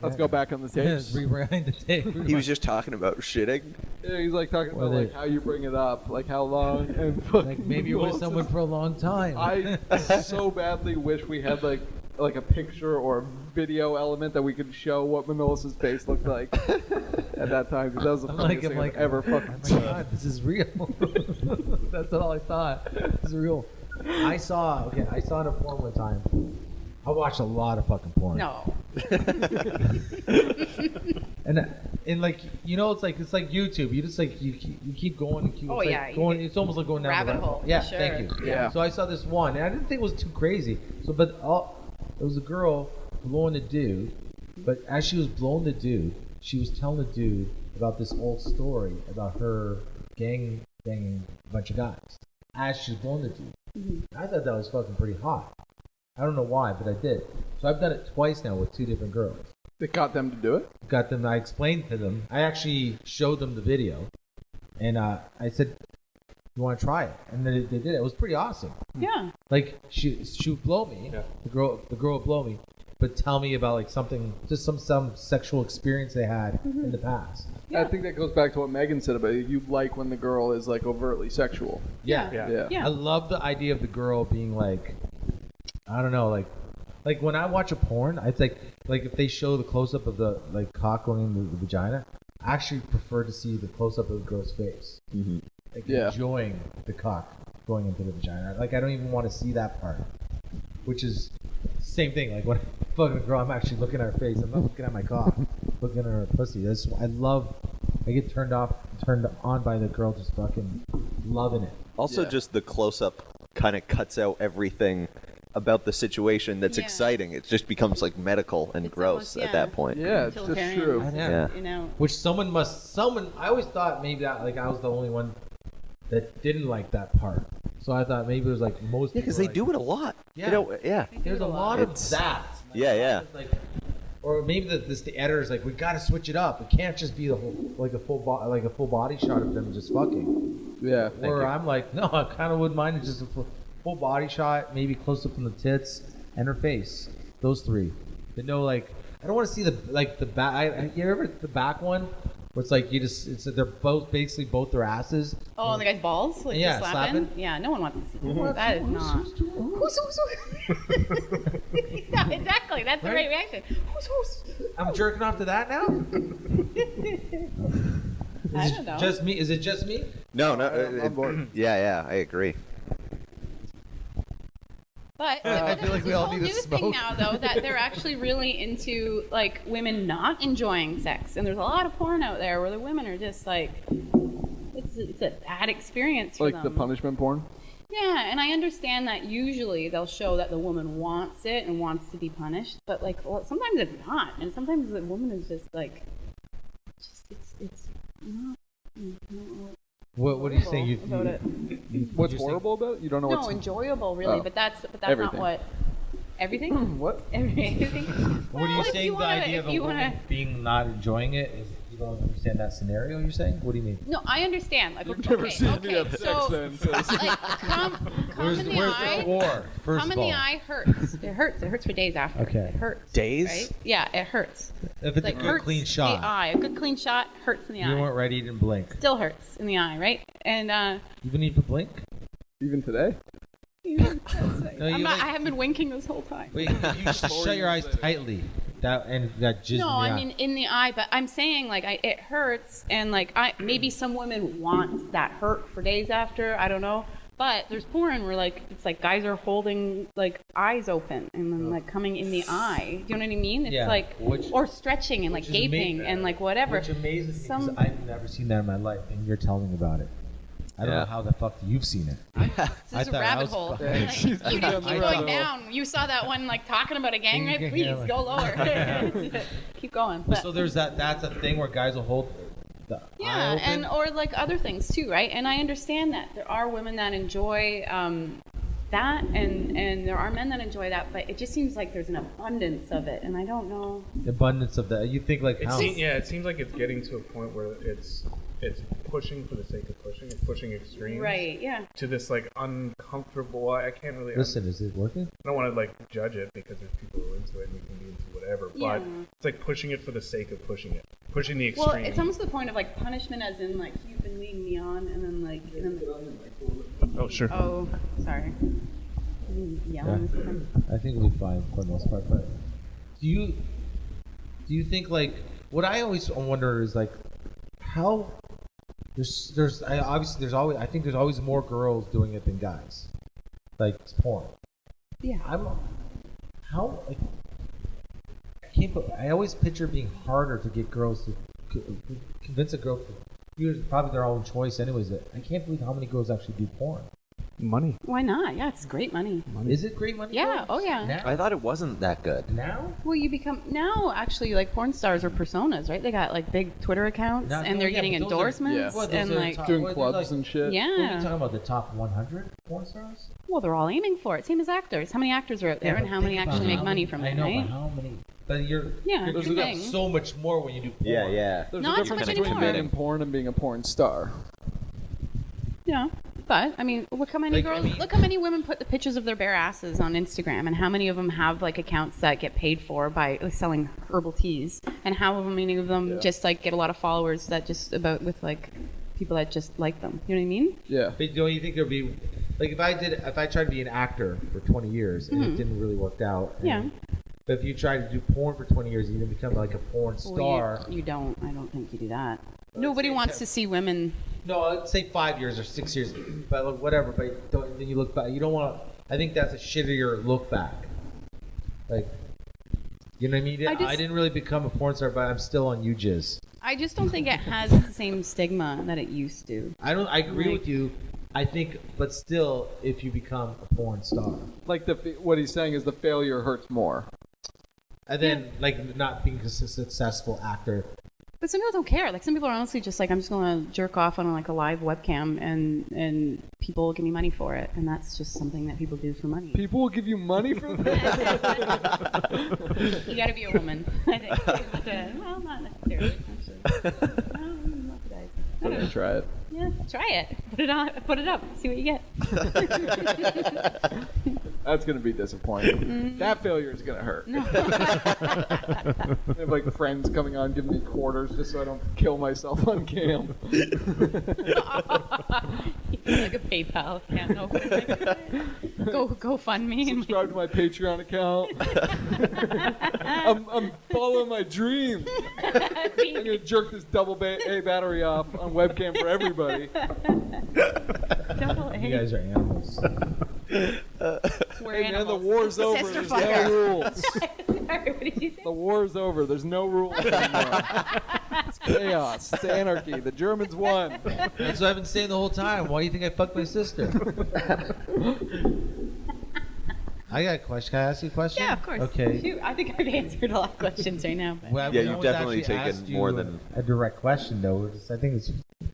Let's go back on the tapes. Rewind the tape. He was just talking about shitting. Yeah, he's like talking about Well, like how you bring it up, like how long, and Like maybe you're with someone for a long time. I so badly wish we had like a picture or video element that we could show what Manolis' face looked like at that time, because that was the funniest thing I've ever fucking oh my god, this is real. That's all I thought. This is real. I saw it a porn one time. I watched a lot of fucking porn. No. And like it's like YouTube. You just like you keep going and keep Oh, it's yeah, like you going. get It's almost like going down rabbit the rabbit hole, Yeah, for sure. thank you. Yeah. So I saw this one, and I didn't think it was too crazy. So, but it was a girl blowing a dude, but as she was blowing the dude, she was telling the dude about this old story about her gang banging a bunch of guys as she was blowing the dude. I thought that was fucking pretty hot. I don't know why, but I did. So I've done it twice now with two different girls. They got them to do it. Got them. I explained to them. I actually showed them the video, and I said, "You want to try it?" And then they did it. It was pretty awesome. Yeah. Like she would blow me. Yeah. The girl would blow me, but tell me about like something, just some sexual experience they had in the past. I think that goes back to what Megan said about you like when the girl is like overtly sexual. Yeah. Yeah. Yeah. I love the idea of the girl being like, I don't know, like when I watch a porn, it's like if they show the close up of the like cock going into the vagina, I actually prefer to see the close up of the girl's face, like enjoying the cock going into the vagina. Like I don't even want to see that part, which is same thing. Like when I fucking a girl, I'm actually looking at her face. I'm not looking at my cock, looking at her pussy. I get turned on by the girl just fucking loving it. Also, just the close-up kind of cuts out everything about the situation that's Yeah. exciting. It just becomes like medical and It's gross almost, at that point. Yeah, it's just true. Yeah. You know. Which someone I always thought maybe that like I was the only one that didn't like that part. So I thought maybe it was like most Yeah, because people they like, do it a lot. Yeah. You know, yeah. There's a lot of It's- that. Yeah. Like, or maybe the editor's like, we got to switch it up. It can't just be the whole like a full body shot of them just fucking. Yeah. Or I'm like, no, I kind of wouldn't mind it just a full body shot, maybe close up from the tits and her face. Those three. But no, like I don't want to see the back. You ever the back one where it's like they're both basically both their asses. Oh, the guy's balls? Like Yeah, just slapping? slapping. Yeah, no one wants to see that. That is not. Yeah, exactly. That's the right reaction. I'm jerking off to that now. I don't know. Just me? Is it just me? No. I'm bored. Yeah, I agree. But I feel like we all whole need to new thing smoke. now, though, that they're actually really into like women not enjoying sex, and there's a lot of porn out there where the women are just like, it's a bad experience for Like them. the punishment porn. Yeah, and I understand that usually they'll show that the woman wants it and wants to be punished, but like sometimes it's not, and sometimes the woman is just like, it's not. What are you saying? About it? What's you're horrible about it? You don't know No, what's enjoyable, really, Oh. but that's Everything. not what. Everything? what? Everything. What are you Well, if saying? you The wanna- idea of if a you woman wanna- being not enjoying it is you don't understand that scenario. You're saying? What do you mean? No, I understand. Like, You've never seen okay, me have sex so then. So like, come in the eye. war? First Come of in all, the eye hurts. It hurts. It hurts for days after. Okay. It hurts. Days? Right? Yeah, it hurts. if it's Like a good hurts clean shot, The eye. A good clean shot hurts in the you eye. weren't ready, you didn't blink. Still hurts in the eye, right? And You didn't even blink. Even today? No, I you like- haven't been winking this whole time. Wait, you shut your eyes tightly. That jizz. No, in the I eye. mean in the eye, but I'm saying like it hurts, and like maybe some women want that hurt for days after. I don't know, but there's porn where like it's like guys are holding like eyes open and then like coming in the eye. Do you know what I mean? It's Yeah, like or stretching and like which is gaping and like whatever. Which amazes me Some- because I've never seen that in my life, and you're telling me about it. I don't Yeah. know how the fuck you've seen it. This I is a thought I rabbit was hole. fucking- Like, She's you down keep the going rabbit hole. down. You saw that one like talking about a gang rape. Please Yeah. go lower. Keep going. But, So there's that's a thing where guys will hold the eye yeah, open. and or like other things too, right? And I understand that there are women that enjoy that, and there are men that enjoy that, but it just seems like there's an abundance of it, and I don't know. abundance of that. You think like how? It seems like it's getting to a point where it's pushing for the sake of pushing. It's pushing extremes. Right? Yeah. To this like uncomfortable. I can't really. Listen, is it working? I don't want to like judge it because there's people who are into it and we can be into whatever. Yeah. But it's like pushing it for the sake of pushing it, pushing the Well, extreme. it's almost to the point of like punishment, as in like you've been leading me on, and then like. Oh, sure. Oh, sorry. Yelling. I think we'll be fine for the most part. But do you think like what I always wonder is like how I think there's always more girls doing it than guys. Like it's porn. Yeah. I always picture it being harder to get girls to convince a girl to use probably their own choice anyways. But I can't believe how many girls actually do porn. Money. Why not? Yeah, it's great money. Is it great money? Yeah. for us? Oh yeah. Now? I thought it wasn't that good. Now? Well, you become now actually like porn stars are personas, right? They got like big Twitter accounts, Now- and they're yeah, getting but those are- endorsements, yeah. Those and are like top- Doing what, clubs like- and shit. What are you yeah. talking about? The top 100 porn stars? Well, they're all aiming for it. Same as actors. How many actors are out there, Yeah, and but how many think about actually make how money many- from I it, know, right? but how many? But you're Yeah, you're it's giving a up thing. so much more when you do porn. Yeah, yeah. There's Not a as difference much between anymore. being in porn and being a porn star. Yeah, but I mean, look how many Like, girls, I mean- look how many women put the pictures of their bare asses on Instagram, and how many of them have like accounts that get paid for by selling herbal teas, and how many of them just like get a lot of followers that just about with like people that just like them. You know what I mean? Yeah. But don't you think there'd be like if I tried to be an actor for 20 years and it didn't really work out? And, Yeah. But if you try to do porn for 20 years, you can become like a porn star. Well, you don't. I don't think you do that. Nobody wants to see women. No, I'd say 5 years or 6 years, but like, whatever. But then you look back. You don't want. I think that's a shittier look back. Like, you know what I mean? I didn't really become a porn star, but I'm still on UJizz. I just don't think it has the same stigma that it used to. I agree with you. I think, but still, if you become a porn star, Like what he's saying is the failure hurts more. and then like not being a successful actor. But some people don't care. Like some people are honestly just like, I'm just gonna jerk off on like a live webcam, and people will give me money for it, and that's just something that people do for money. People will give you money for that? You got to be a woman, I think. Well, not necessarily. Actually. No, not the guys. I I'm don't gonna know. try it. Yeah, try it. Put it up. See what you get. That's gonna be disappointing. That failure is gonna hurt. No. I have like friends coming on giving me quarters just so I don't kill myself on cam. Like a PayPal account open. Go fund me. Subscribe to my Patreon account. I'm following my dream. I'm gonna jerk this double A battery off on webcam for everybody. Double A. You guys are animals. We're Hey man, the animals. war's over. Sister There's fucker. no rules. Sorry, what did you say? The war's over. There's no rules anymore. It's chaos. It's anarchy. The Germans won. That's what I've been saying the whole time. Why do you think I fucked my sister? I got a question. Can I ask you a question? Yeah, of course. Okay. Shoot, I think I've answered a lot of questions right now. But. Well, Yeah, no you've one's definitely actually taken asked you more than- a direct question, though. I think it's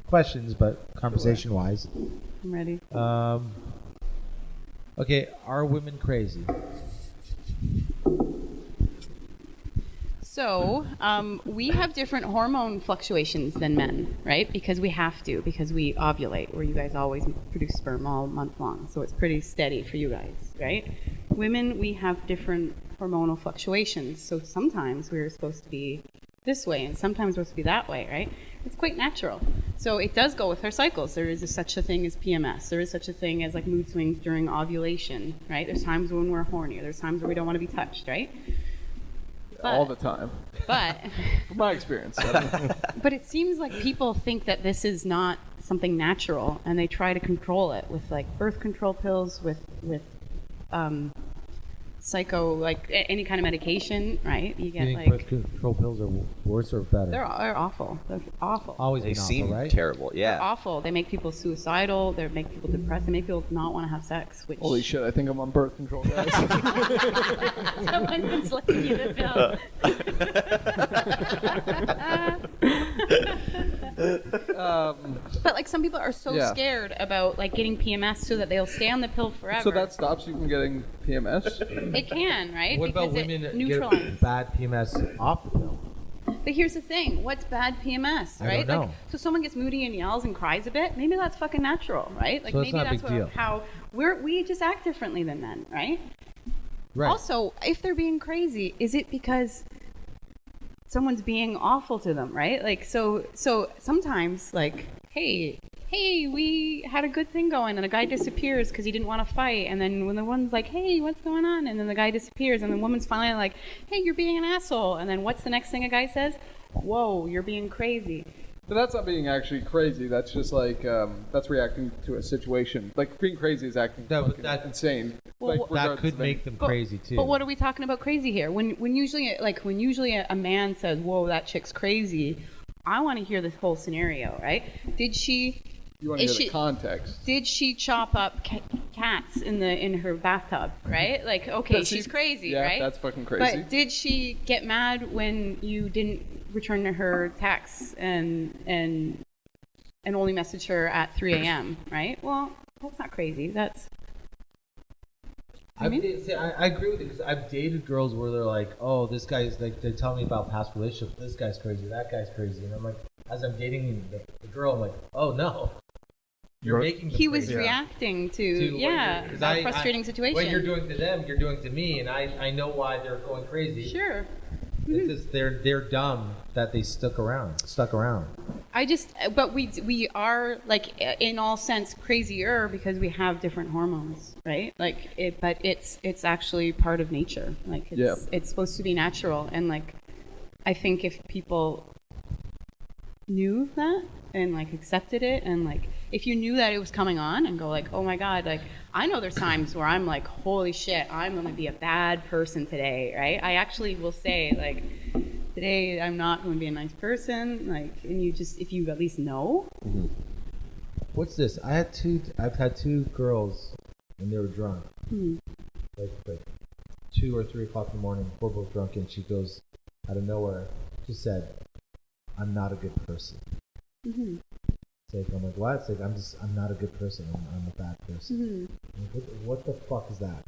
questions, but conversation-wise. I'm ready. Okay, are women crazy? So, we have different hormone fluctuations than men, right? Because we have to, because we ovulate, where you guys always produce sperm all month long. So it's pretty steady for you guys, right? Women, we have different hormonal fluctuations. So sometimes we're supposed to be this way, and sometimes we're supposed to be that way, right? It's quite natural. So it does go with our cycles. There is such a thing as PMS. There is such a thing as like mood swings during ovulation, right? There's times when we're horny. There's times where we don't want to be touched, right? All the time. But From my experience. but it seems like people think that this is not something natural, and they try to control it with like birth control pills, with psycho, like any kind of medication, right? You Do get you think like birth control pills are worse or better? they're awful. They're awful. Always They been seem awful, right? terrible. They're Yeah. awful. They make people suicidal. They make people depressed. They make people not want to have sex. Which Holy shit, I think I'm on birth control, guys. someone's slipping you the pill. But like some people are so Yeah. scared about like getting PMS so that they'll stay on the pill forever. So that stops you from getting PMS? It can, right? What about Because women it that neutralizes. get bad PMS off the pill? But here's the thing: what's bad PMS, I right? don't know. Like, so someone gets moody and yells and cries a bit. Maybe that's fucking natural, right? Like So it's maybe not a that's big deal. how we just act differently than men, right? Right. Also, if they're being crazy, is it because someone's being awful to them, right? Like, so sometimes, like, hey, we had a good thing going, and a guy disappears because he didn't want to fight, and then when the one's like, hey, what's going on? And then the guy disappears, and the woman's finally like, hey, you're being an asshole. And then what's the next thing a guy says? Whoa, you're being crazy. But that's not being actually crazy. That's just like that's reacting to a situation. Like being crazy is acting fucking insane. Well, like, That could make them crazy too. But what are we talking about crazy here? When usually a man says, "Whoa, that chick's crazy," I want to hear this whole scenario, right? You want to hear the context. Did she chop up cats in her bathtub, right? Like, okay, she's crazy, yeah, right? That's fucking crazy. But did she get mad when you didn't return her texts and only message her at 3 a.m., right? Well, that's not crazy. That's I agree with you because I've dated girls where they're like, oh, this guy's like, they tell me about past relationships. This guy's crazy, that guy's crazy, and I'm like, as I'm dating the girl, I'm like, oh no, you're making. He was reacting to a frustrating situation. What you're doing to them, you're doing to me, and I know why they're going crazy. Sure. It's just they're dumb that they stuck around. But we are, like, in all sense crazier because we have different hormones, right? Like but it's actually part of nature. Like it's supposed to be natural, and like I think if people knew that and like accepted it, and like if you knew that it was coming on and go like, oh my god, like I know there's times where I'm like, holy shit, I'm gonna be a bad person today, right? I actually will say like, today I'm not going to be a nice person, like, and you just, if you at least know. Mm-hmm. What's this? I've had two girls and they were drunk. Mm-hmm. Like 2 or 3 o'clock in the morning, we're both drunk, and she goes out of nowhere, she said, I'm not a good person. Mm-hmm. It's like, I'm like, what? It's like, I'm not a good person. I'm a bad person. Mm-hmm. Like, what the fuck is that?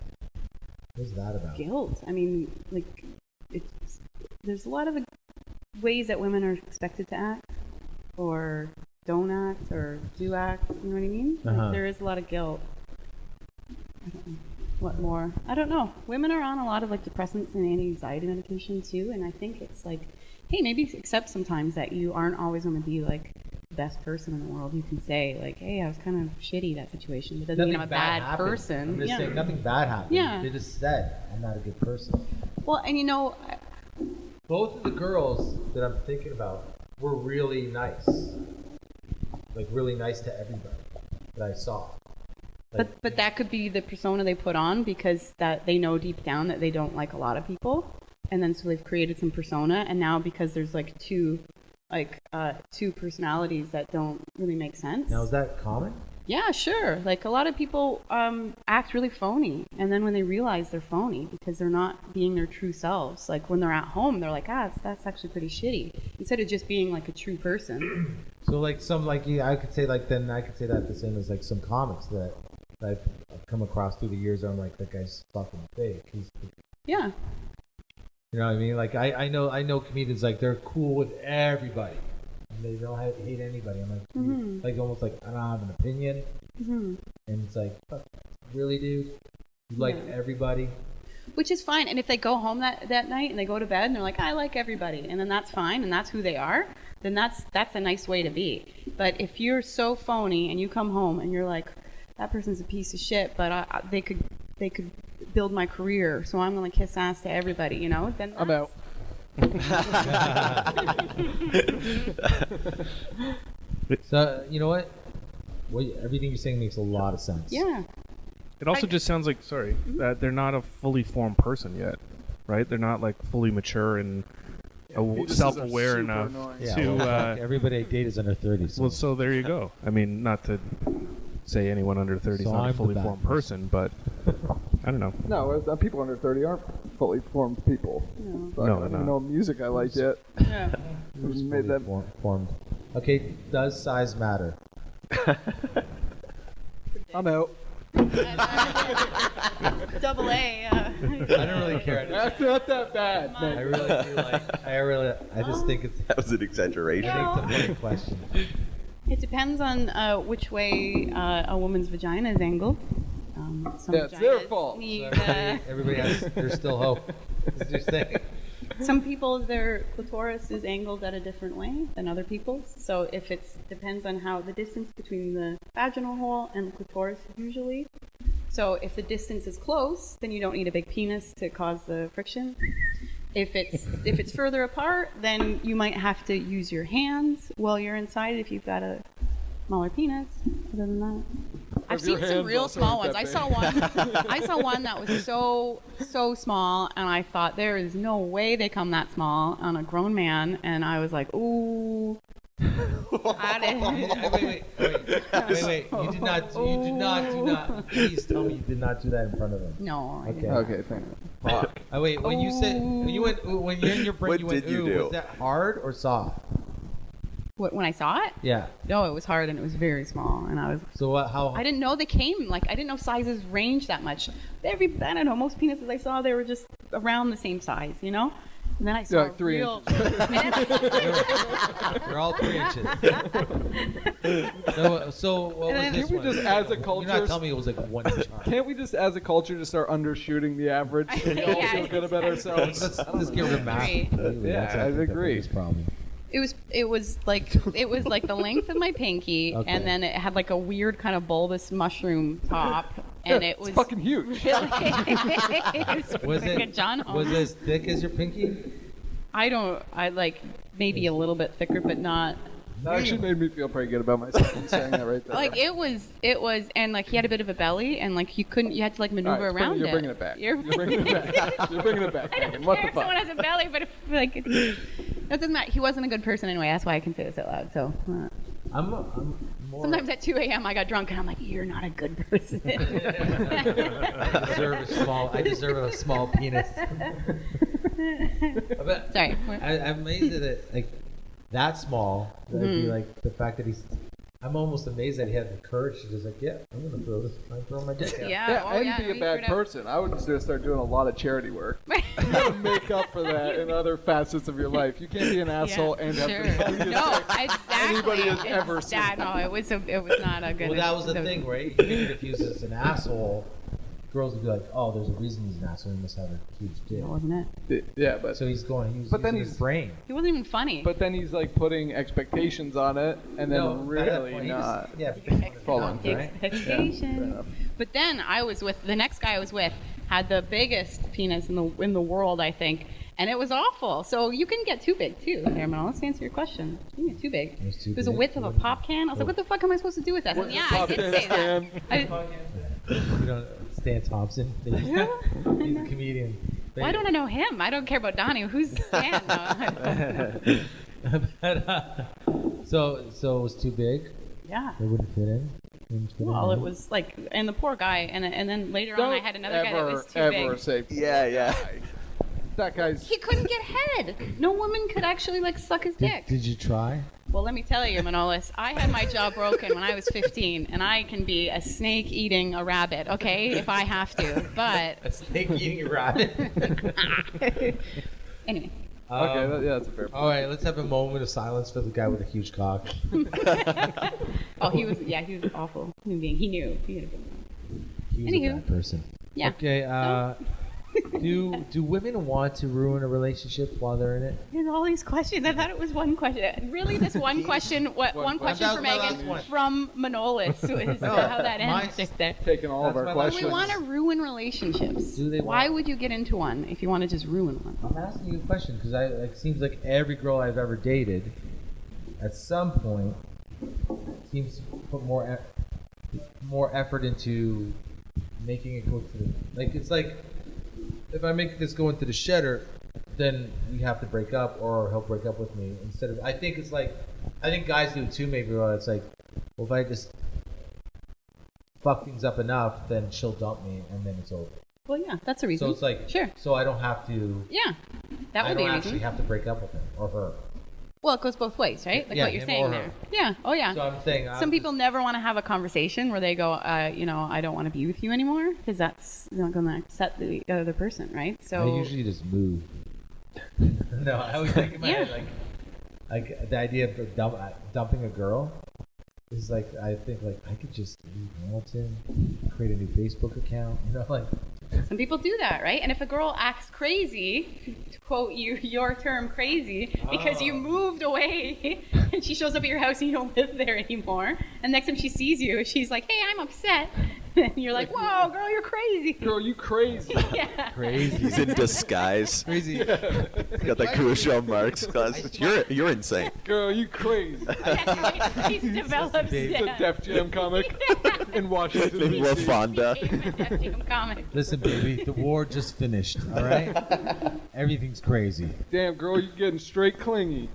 What's that about? Guilt. I mean, like, there's a lot of ways that women are expected to act, or don't act, or do act. You know what I mean? Like, there is a lot of guilt. I don't know. What more? I don't know. Women are on a lot of like depressants and anti-anxiety medication too, and I think it's like, hey, maybe accept sometimes that you aren't always going to be like the best person in the world. You can say like, hey, I was kind of shitty that situation. It doesn't mean I'm a bad person. I'm just saying nothing bad happened. Yeah. They just said I'm not a good person. Well, and you know, both of the girls that I'm thinking about were really nice. Like really nice to everybody that I saw. Like, but that could be the persona they put on, because that they know deep down that they don't like a lot of people, and then so they've created some persona, and now because there's like two personalities that don't really make sense. Now, is that common? Yeah, sure. Like a lot of people act really phony, and then when they realize they're phony because they're not being their true selves, like when they're at home, they're like, that's actually pretty shitty, instead of just being like a true person. So like some like I could say like then I could say that the same as like some comics that I've come across through the years. I'm like, that guy's fucking fake. Yeah. You know what I mean? Like I know comedians, like they're cool with everybody. And they don't hate anybody. I'm like, like almost like I don't have an opinion. And it's like, fuck, really, dude? You like everybody? Which is fine. And if they go home that night and they go to bed and they're like, I like everybody, and then that's fine, and that's who they are, then that's a nice way to be. But if you're so phony and you come home and you're like, that person's a piece of shit, but they could build my career, so I'm gonna kiss ass to everybody, you know? Then I'm out. So you know what? Everything you're saying makes a lot of sense. Yeah. It also just sounds like, that they're not a fully formed person yet, right? They're not like fully mature and self-aware enough to. Everybody I date is under 30. So. Well, so there you go. I mean, not to say anyone under 30 is not a fully formed person, but I don't know. No, people under 30 aren't fully formed people. No, I don't even know music I like yet. Yeah. Who's made that formed? Okay, does size matter? I'm out. Double A. I don't really care. That's not that bad. I really feel like I just think it's That was an exaggeration. I think it's a funny question. It depends on which way a woman's vagina is angled. Some Yeah, it's their vaginas fault. need, Everybody has. There's still hope. That's what you're saying. some people, their clitoris is angled at a different way than other people's. So if it depends on how the distance between the vaginal hole and the clitoris usually. So if the distance is close, then you don't need a big penis to cause the friction. If it's further apart, then you might have to use your hands while you're inside if you've got a smaller penis. Other than that, I've your seen some hands real also small ain't ones. that I saw one that was so small, and I thought there is no way they come that small on a grown man, and I was like, ooh. Wait. You did not. Please tell me you did not do that in front of him. No. I Okay. didn't. Okay, thank you. Fuck. Wait. When you said when you're in your brain, What you went did you ooh. do? Was that hard or soft? When I saw it? Yeah. No, it was hard and it was very small, and I was. So what? How? I didn't know they came I didn't know sizes range that much. I don't know. Most penises I saw, they were just around the same size, you know. And then I saw like 3 real. They're all 3 inches. So what was And then- this Can we one? just, as a You're culture, not telling me it was like 1 inch hard. can't we just, as a culture, just start undershooting the average? So we all Yeah, feel good about ourselves. Let's get rid of math. agree. completely. Yeah, That's, I think, the agree. biggest problem. It was like the length of my pinky, Okay. and then it had like a weird kind of bulbous mushroom top, and Yeah, it was it's fucking huge. really. It was like a John Was Holmes. it as thick as your pinky? I like maybe a little bit thicker, but not. That actually made me feel pretty good about myself when saying that right there. Like it was, and like he had a bit of a belly, and like you had to like All maneuver right, around you're it. bringing it back. You're bringing it back. You're bringing it back, Megan. What the If someone fuck? has a belly, but if, like it doesn't matter. He wasn't a good person anyway. That's why I can say this out loud. So I'm more. sometimes at 2 a.m. I got drunk and I'm like, "You're not a good person." I deserve a small penis. But Sorry. I'm amazed at it. Like that small. That'd be Mm-hmm. like the fact that he's. I'm almost amazed that he had the courage to just like, yeah, I'm gonna throw this. I'm throwing my dick out. Yeah, Yeah, and be a bad person. I would just start doing a lot of charity work to make up for that in other facets of your life. You can't be an asshole and have sure. the funniest No, sex exactly. anybody has ever It's seen. that- No, it was not a good. Well, that was the thing, right? Even if he was just an asshole, girls would be like, oh, there's a reason he's an asshole. He must have a huge dick. That wasn't it. Yeah, but So he's going. He's But then using his brain. He wasn't even funny. then he's like putting expectations on it, and then No, at that really point, he not. just- yeah. Following, The right? expectation. But then I was with the next guy I was with had the biggest penis in the world, I think, and it was awful. So you can get too big too. There, Manolis, to answer your question, you can get too big. It was too It was a big? width of a pop can. I was like, what the fuck am I supposed to do with that? What's Yeah, the I pop did can say that. stand? You don't Stan Thompson. He's a comedian. Why don't I know him? I don't care about Donnie. Who's Stan? No. So it was too big. Yeah. It wouldn't fit in. Well, it was like, and the poor guy, and then later on I had another guy that was too ever big. say Yeah. that guy's. He couldn't get head. No woman could actually like suck his dick. Did you try? Well, let me tell you, Manolis, I had my jaw broken when I was 15, and I can be a snake eating a rabbit, okay, if I have to. But A snake eating a rabbit. anyway, Okay, that's a fair point. All right, let's have a moment of silence for the guy with a huge cock. he was awful human being. He knew. He had been. He was Anywho. a bad person. Yeah. Okay. Do women want to ruin a relationship while they're in it? There's all these questions. I thought it was one question. Really, this one question. One question That for was my last Megan one. from Manolis. Is how that ends. Right there. Taking all of That's our my last questions. We want to ruin relationships. Do they Why want- would you get into one if you want to just ruin one? I'm asking you a question because it seems like every girl I've ever dated, at some point, seems to put more effort into making it go to the, like it's like if I make this go into the Scherer, then we have to break up or he'll break up with me instead of. I think it's like I think guys do it too. Maybe where it's like, well, if I just fuck things up enough, then she'll dump me and then it's over. Well, yeah, that's a reason. So it's like sure. So I don't have to. Yeah, that I would be don't a actually reason. have to break up with him or her. Well, it goes both ways, right? Like Yeah, what you're him saying or her. there. Yeah. Oh, yeah. So I'm saying Some people never want to have a conversation where they go, I don't want to be with you anymore, because that's not going to upset the other person, right? So I usually just move. No, I always think in my Yeah. head like the idea of dumping a girl. is like, I think like I could just leave Hamilton, create a new Facebook account, like. Some people do that, right? And if a girl acts crazy, to quote your term crazy, because you moved away and she shows up at your house and you don't live there anymore, and next time she sees you, she's like, hey, I'm upset. And you're like, whoa, girl, you're crazy. Girl, you crazy. Yeah. Crazy. He's in disguise. Crazy. Got that Groucho Marx class. You're insane. Girl, you crazy. He's developed He's a Def Jam comic in Washington, In D.C. LaFonda. Listen, baby, the war just finished, all right? Everything's crazy. Damn, girl, you getting straight clingy.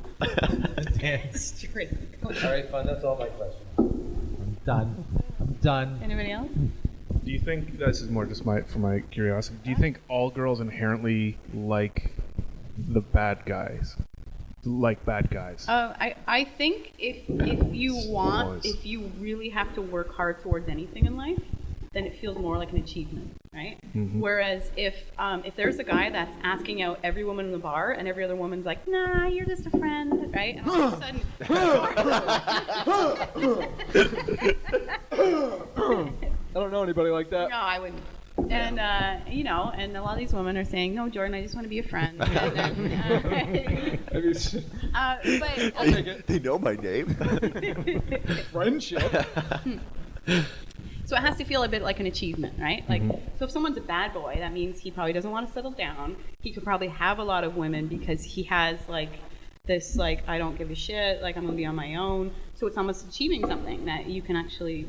Straight. All right, fine. That's all my questions. I'm done. Anybody else? Do you think this is more just for my curiosity? Do you think all girls inherently like the bad guys? Like bad guys? I think if you really have to work hard towards anything in life, then it feels more like an achievement, right? Mm-hmm. Whereas if there's a guy that's asking out every woman in the bar and every other woman's like, nah, you're just a friend, right? And all of a sudden, I don't know anybody like that. no, I wouldn't. And and a lot of these women are saying, no, Jordan, I just want to be a friend. And, but They know my name. Friendship. so it has to feel a bit like an achievement, right? Like, so if someone's a bad boy, that means he probably doesn't want to settle down. He could probably have a lot of women because he has like this, like, I don't give a shit, like I'm gonna be on my own. So it's almost achieving something that you can actually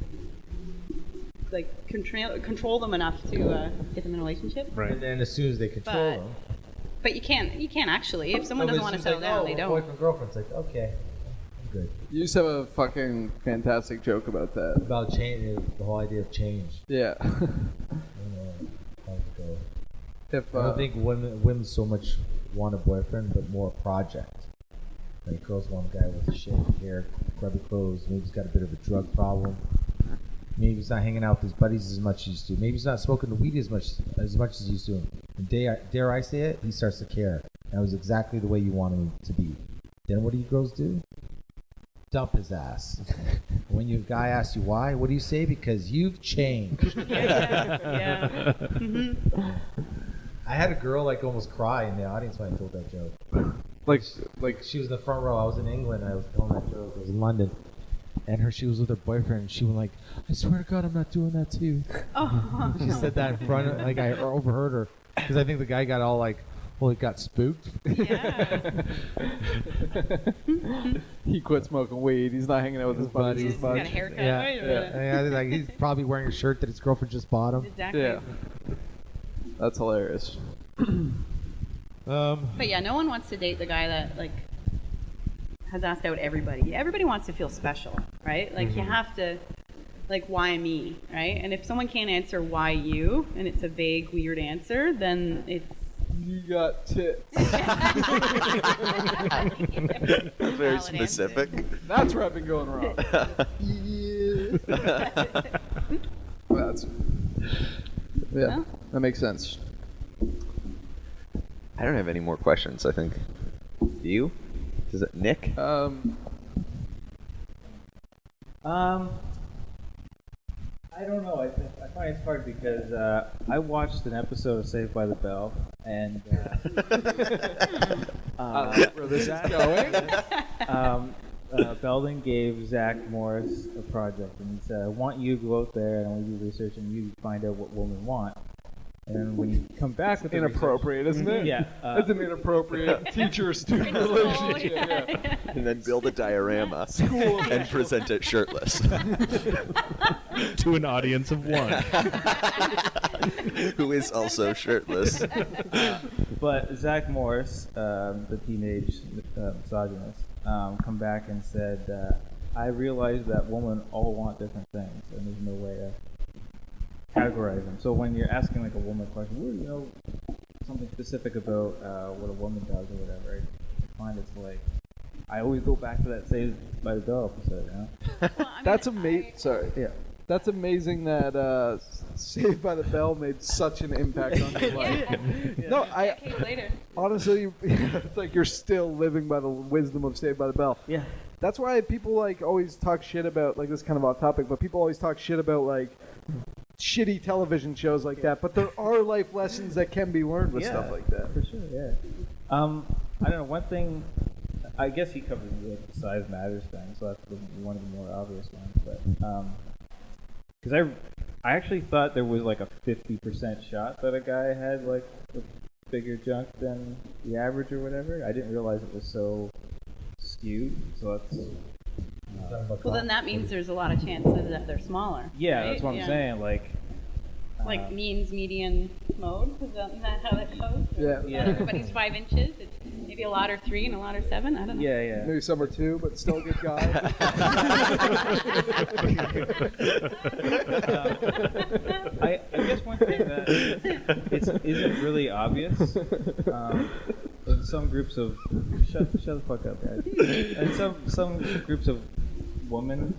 like control them enough to get them in a relationship. Right. And then as soon as they control them. But you can't actually. If someone doesn't want to settle down, they don't. Boyfriend, girlfriend's like, okay, I'm good. You used to have a fucking fantastic joke about that. About change, the whole idea of change. Yeah. I don't know how to go. If I don't think women so much want a boyfriend, but more a project. Like girls want a guy with shaved hair, grubby clothes. Maybe he's got a bit of a drug problem. Maybe he's not hanging out with his buddies as much as he used to. Maybe he's not smoking the weed as much as he used to. And dare I say it, he starts to care. That was exactly the way you want him to be. Then what do you girls do? Dump his ass. When your guy asks you why, what do you say? Because you've changed. Yeah. Mm-hmm. I had a girl like almost cry in the audience when I told that joke. Like she was in the front row. I was in England. And I was telling that joke. I was in London. And she was with her boyfriend, and she was like, I swear to God, I'm not doing that too. Oh. She said that in front of, like, I overheard her. Because I think the guy got all like, well, he got spooked. Yeah. he quit smoking weed. He's not hanging out with his buddies as He's got a much. haircut. Yeah. Right? Yeah. Like, he's probably wearing a shirt that his girlfriend just bought him. Exactly. Yeah. That's hilarious. But yeah, no one wants to date the guy that like has asked out everybody. Everybody wants to feel special, right? Like you have to, like, why me, right? And if someone can't answer why you, and it's a vague, weird answer, then it's You got tits. Very specific. That's where I've been going wrong. That's yeah. That makes sense. I don't have any more questions, I think. Do you? Is it Nick? I don't know. I find it's hard because I watched an episode of Saved by the Bell, and Where this is going? Belden gave Zach Morris a project, and he said, "I want you to go out there and I want you to do research and you find out what women want." And then when you come back with the Inappropriate, isn't it? Yeah, That's an inappropriate teacher-student relationship. Yeah. And then build a diorama and present it shirtless. To an audience of one. Who is also shirtless. But Zach Morris, the teenage misogynist, come back and said, I realized that women all want different things, and there's no way to categorize them. So when you're asking like a woman question, well, you know, something specific about what a woman does or whatever, I find it's like, I always go back to that Saved by the Bell episode, you know? Well, I mean, That's amazing. Sorry. Yeah. That's amazing that Saved by the Bell made such an impact on your life. No, Decades later. honestly, it's like you're still living by the wisdom of Saved by the Bell. Yeah. That's why people like always talk shit about like this kind of off topic, but people always talk shit about like shitty television shows like that. But there are life lessons that can be learned with stuff like that. For sure, yeah. I don't know. One thing, I guess he covered the size matters thing, so that's one of the more obvious ones. But because I actually thought there was like a 50% shot that a guy had like a bigger junk than the average or whatever. I didn't realize it was so skewed. So that's. Well, then that means there's a lot of chances that they're smaller. Yeah, right? that's what I'm saying. Like means, median, mode. Is that how that goes? Yeah. Everybody's 5 inches. It's maybe a lot are 3 and a lot are 7. I don't know. Yeah. Maybe some are 2, but still a good guy. I guess one thing that isn't really obvious in some groups of shut the fuck up, guys. In some groups of women,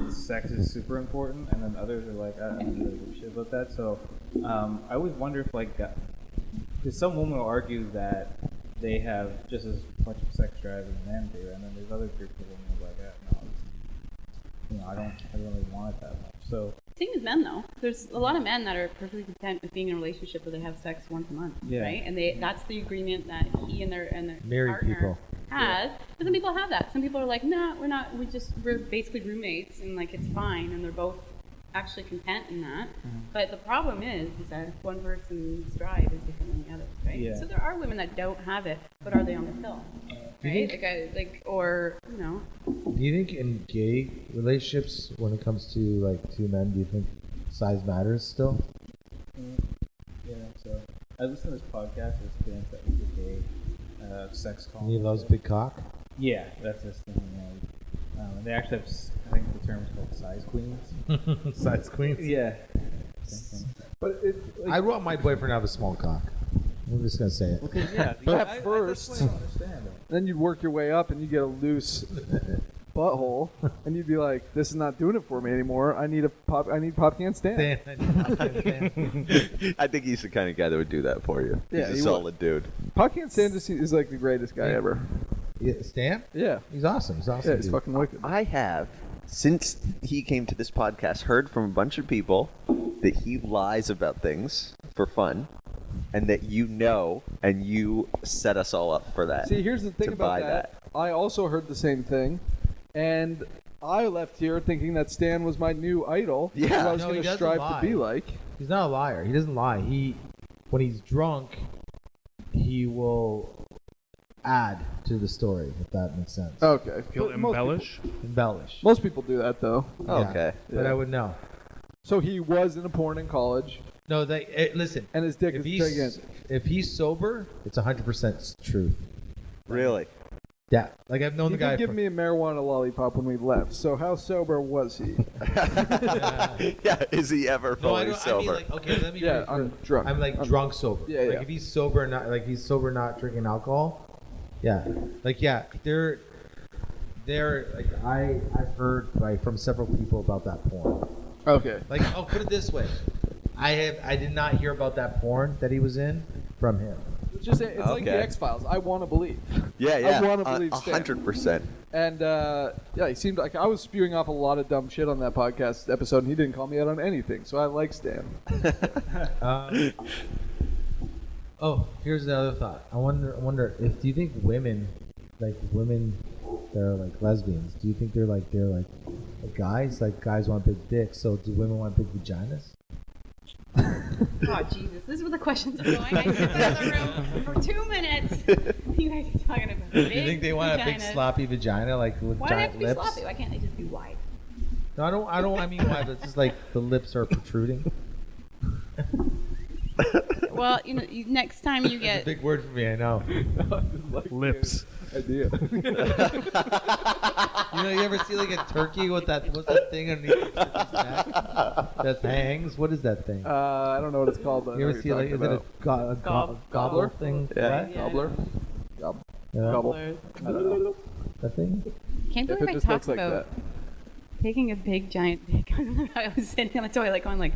sex is super important, and then others are like, I don't really give a shit about that. So I always wonder if like, because some women will argue that they have just as much of sex drive as men do, and then there's other groups of women who are like, no, I don't really want it that much. So Same as men, though. There's a lot of men that are perfectly content with being in a relationship where they have sex once a month, right? And that's the agreement that he and their Married partner people has. But some people have that. Some people are like, nah, we're not. We're basically roommates, and like it's fine, and they're both actually content in that. But the problem is that one person's drive is different than the other, right? Yeah. So there are women that don't have it, but are they on the pill? Right? Or Do you think in gay relationships, when it comes to like two men, do you think size matters still? yeah, so I listened to this podcast with Spence that was a gay sex call. And he loves big cock. Yeah, that's his thing. And they actually have, I think the term is called size queens. Size queens. Yeah. But I want my boyfriend to have a small cock. I'm just gonna say it. Yeah, at first, then you'd work your way up and you get a loose butthole, and you'd be like, "This is not doing it for me anymore. I need Popcan Stan." I think he's the kind of guy that would do that for you. Yeah, He's he a solid dude. Popcan Stan is like the greatest guy ever. Yeah, Stan? Yeah. He's awesome. He's awesome. Yeah, he's dude. fucking wicked. I have, since he came to this podcast, heard from a bunch of people that he lies about things for fun, and that and you set us all up for that. See, here's the thing to about buy that. I also heard the same thing, and I left here thinking that Stan was my new idol. Yeah. who I was No, going he to doesn't strive lie. to be like. He's not a liar. He doesn't lie. When he's drunk, he will add to the story, if that makes sense. Okay. He'll But most embellish. Embellish. Most people do that, though. Okay. But I would know. So he was in a porn in college, No, listen. and his dick If is he's, gigantic. if he's sober, it's 100% truth. Really? Yeah. Like I've known He the guy did give for me a marijuana lollipop when we left. So how sober was he? Yeah. Is he ever No, fully I don't. sober? I mean, like, okay, let me. Yeah, rephrase. I'm drunk. I'm like drunk sober. Yeah, like yeah. if he's sober, not drinking alcohol. Yeah, like yeah, they're like I've heard like from several people about that porn. Okay. Like I'll put it this way, I did not hear about that porn that he was in from him. It's like the Okay. X-Files. I want to believe. Yeah. I want to believe Stan. 100%. And yeah, he seemed like I was spewing off a lot of dumb shit on that podcast episode, and he didn't call me out on anything. So I like Stan. Oh, here's another thought. I wonder if do you think women that are like lesbians, do you think they're like guys? Like guys want big dicks, so do women want big vaginas? Oh, Jesus. This is where the questions are going. I sit there in the room for 2 minutes. You guys are talking about big Do you think they want a big vaginas. sloppy vagina, like with Why do they have giant to be lips? sloppy? Why can't they just be wide? No, I don't. I mean wide, but it's just like the lips are protruding. Well, next time you It's a get... big word for me, I know. Lips. Idea. You ever see like a turkey with what's that thing underneath the turkey's neck that hangs? What is that thing? I don't know what it's called, but I You know ever what see you're like is talking it a about. gobbler thing? Yeah. What? Gobbler. Yeah. Gobble. I don't know. That thing? Can't If believe it I just talked looks like about that. taking a big giant dick. I was sitting on the toilet going like,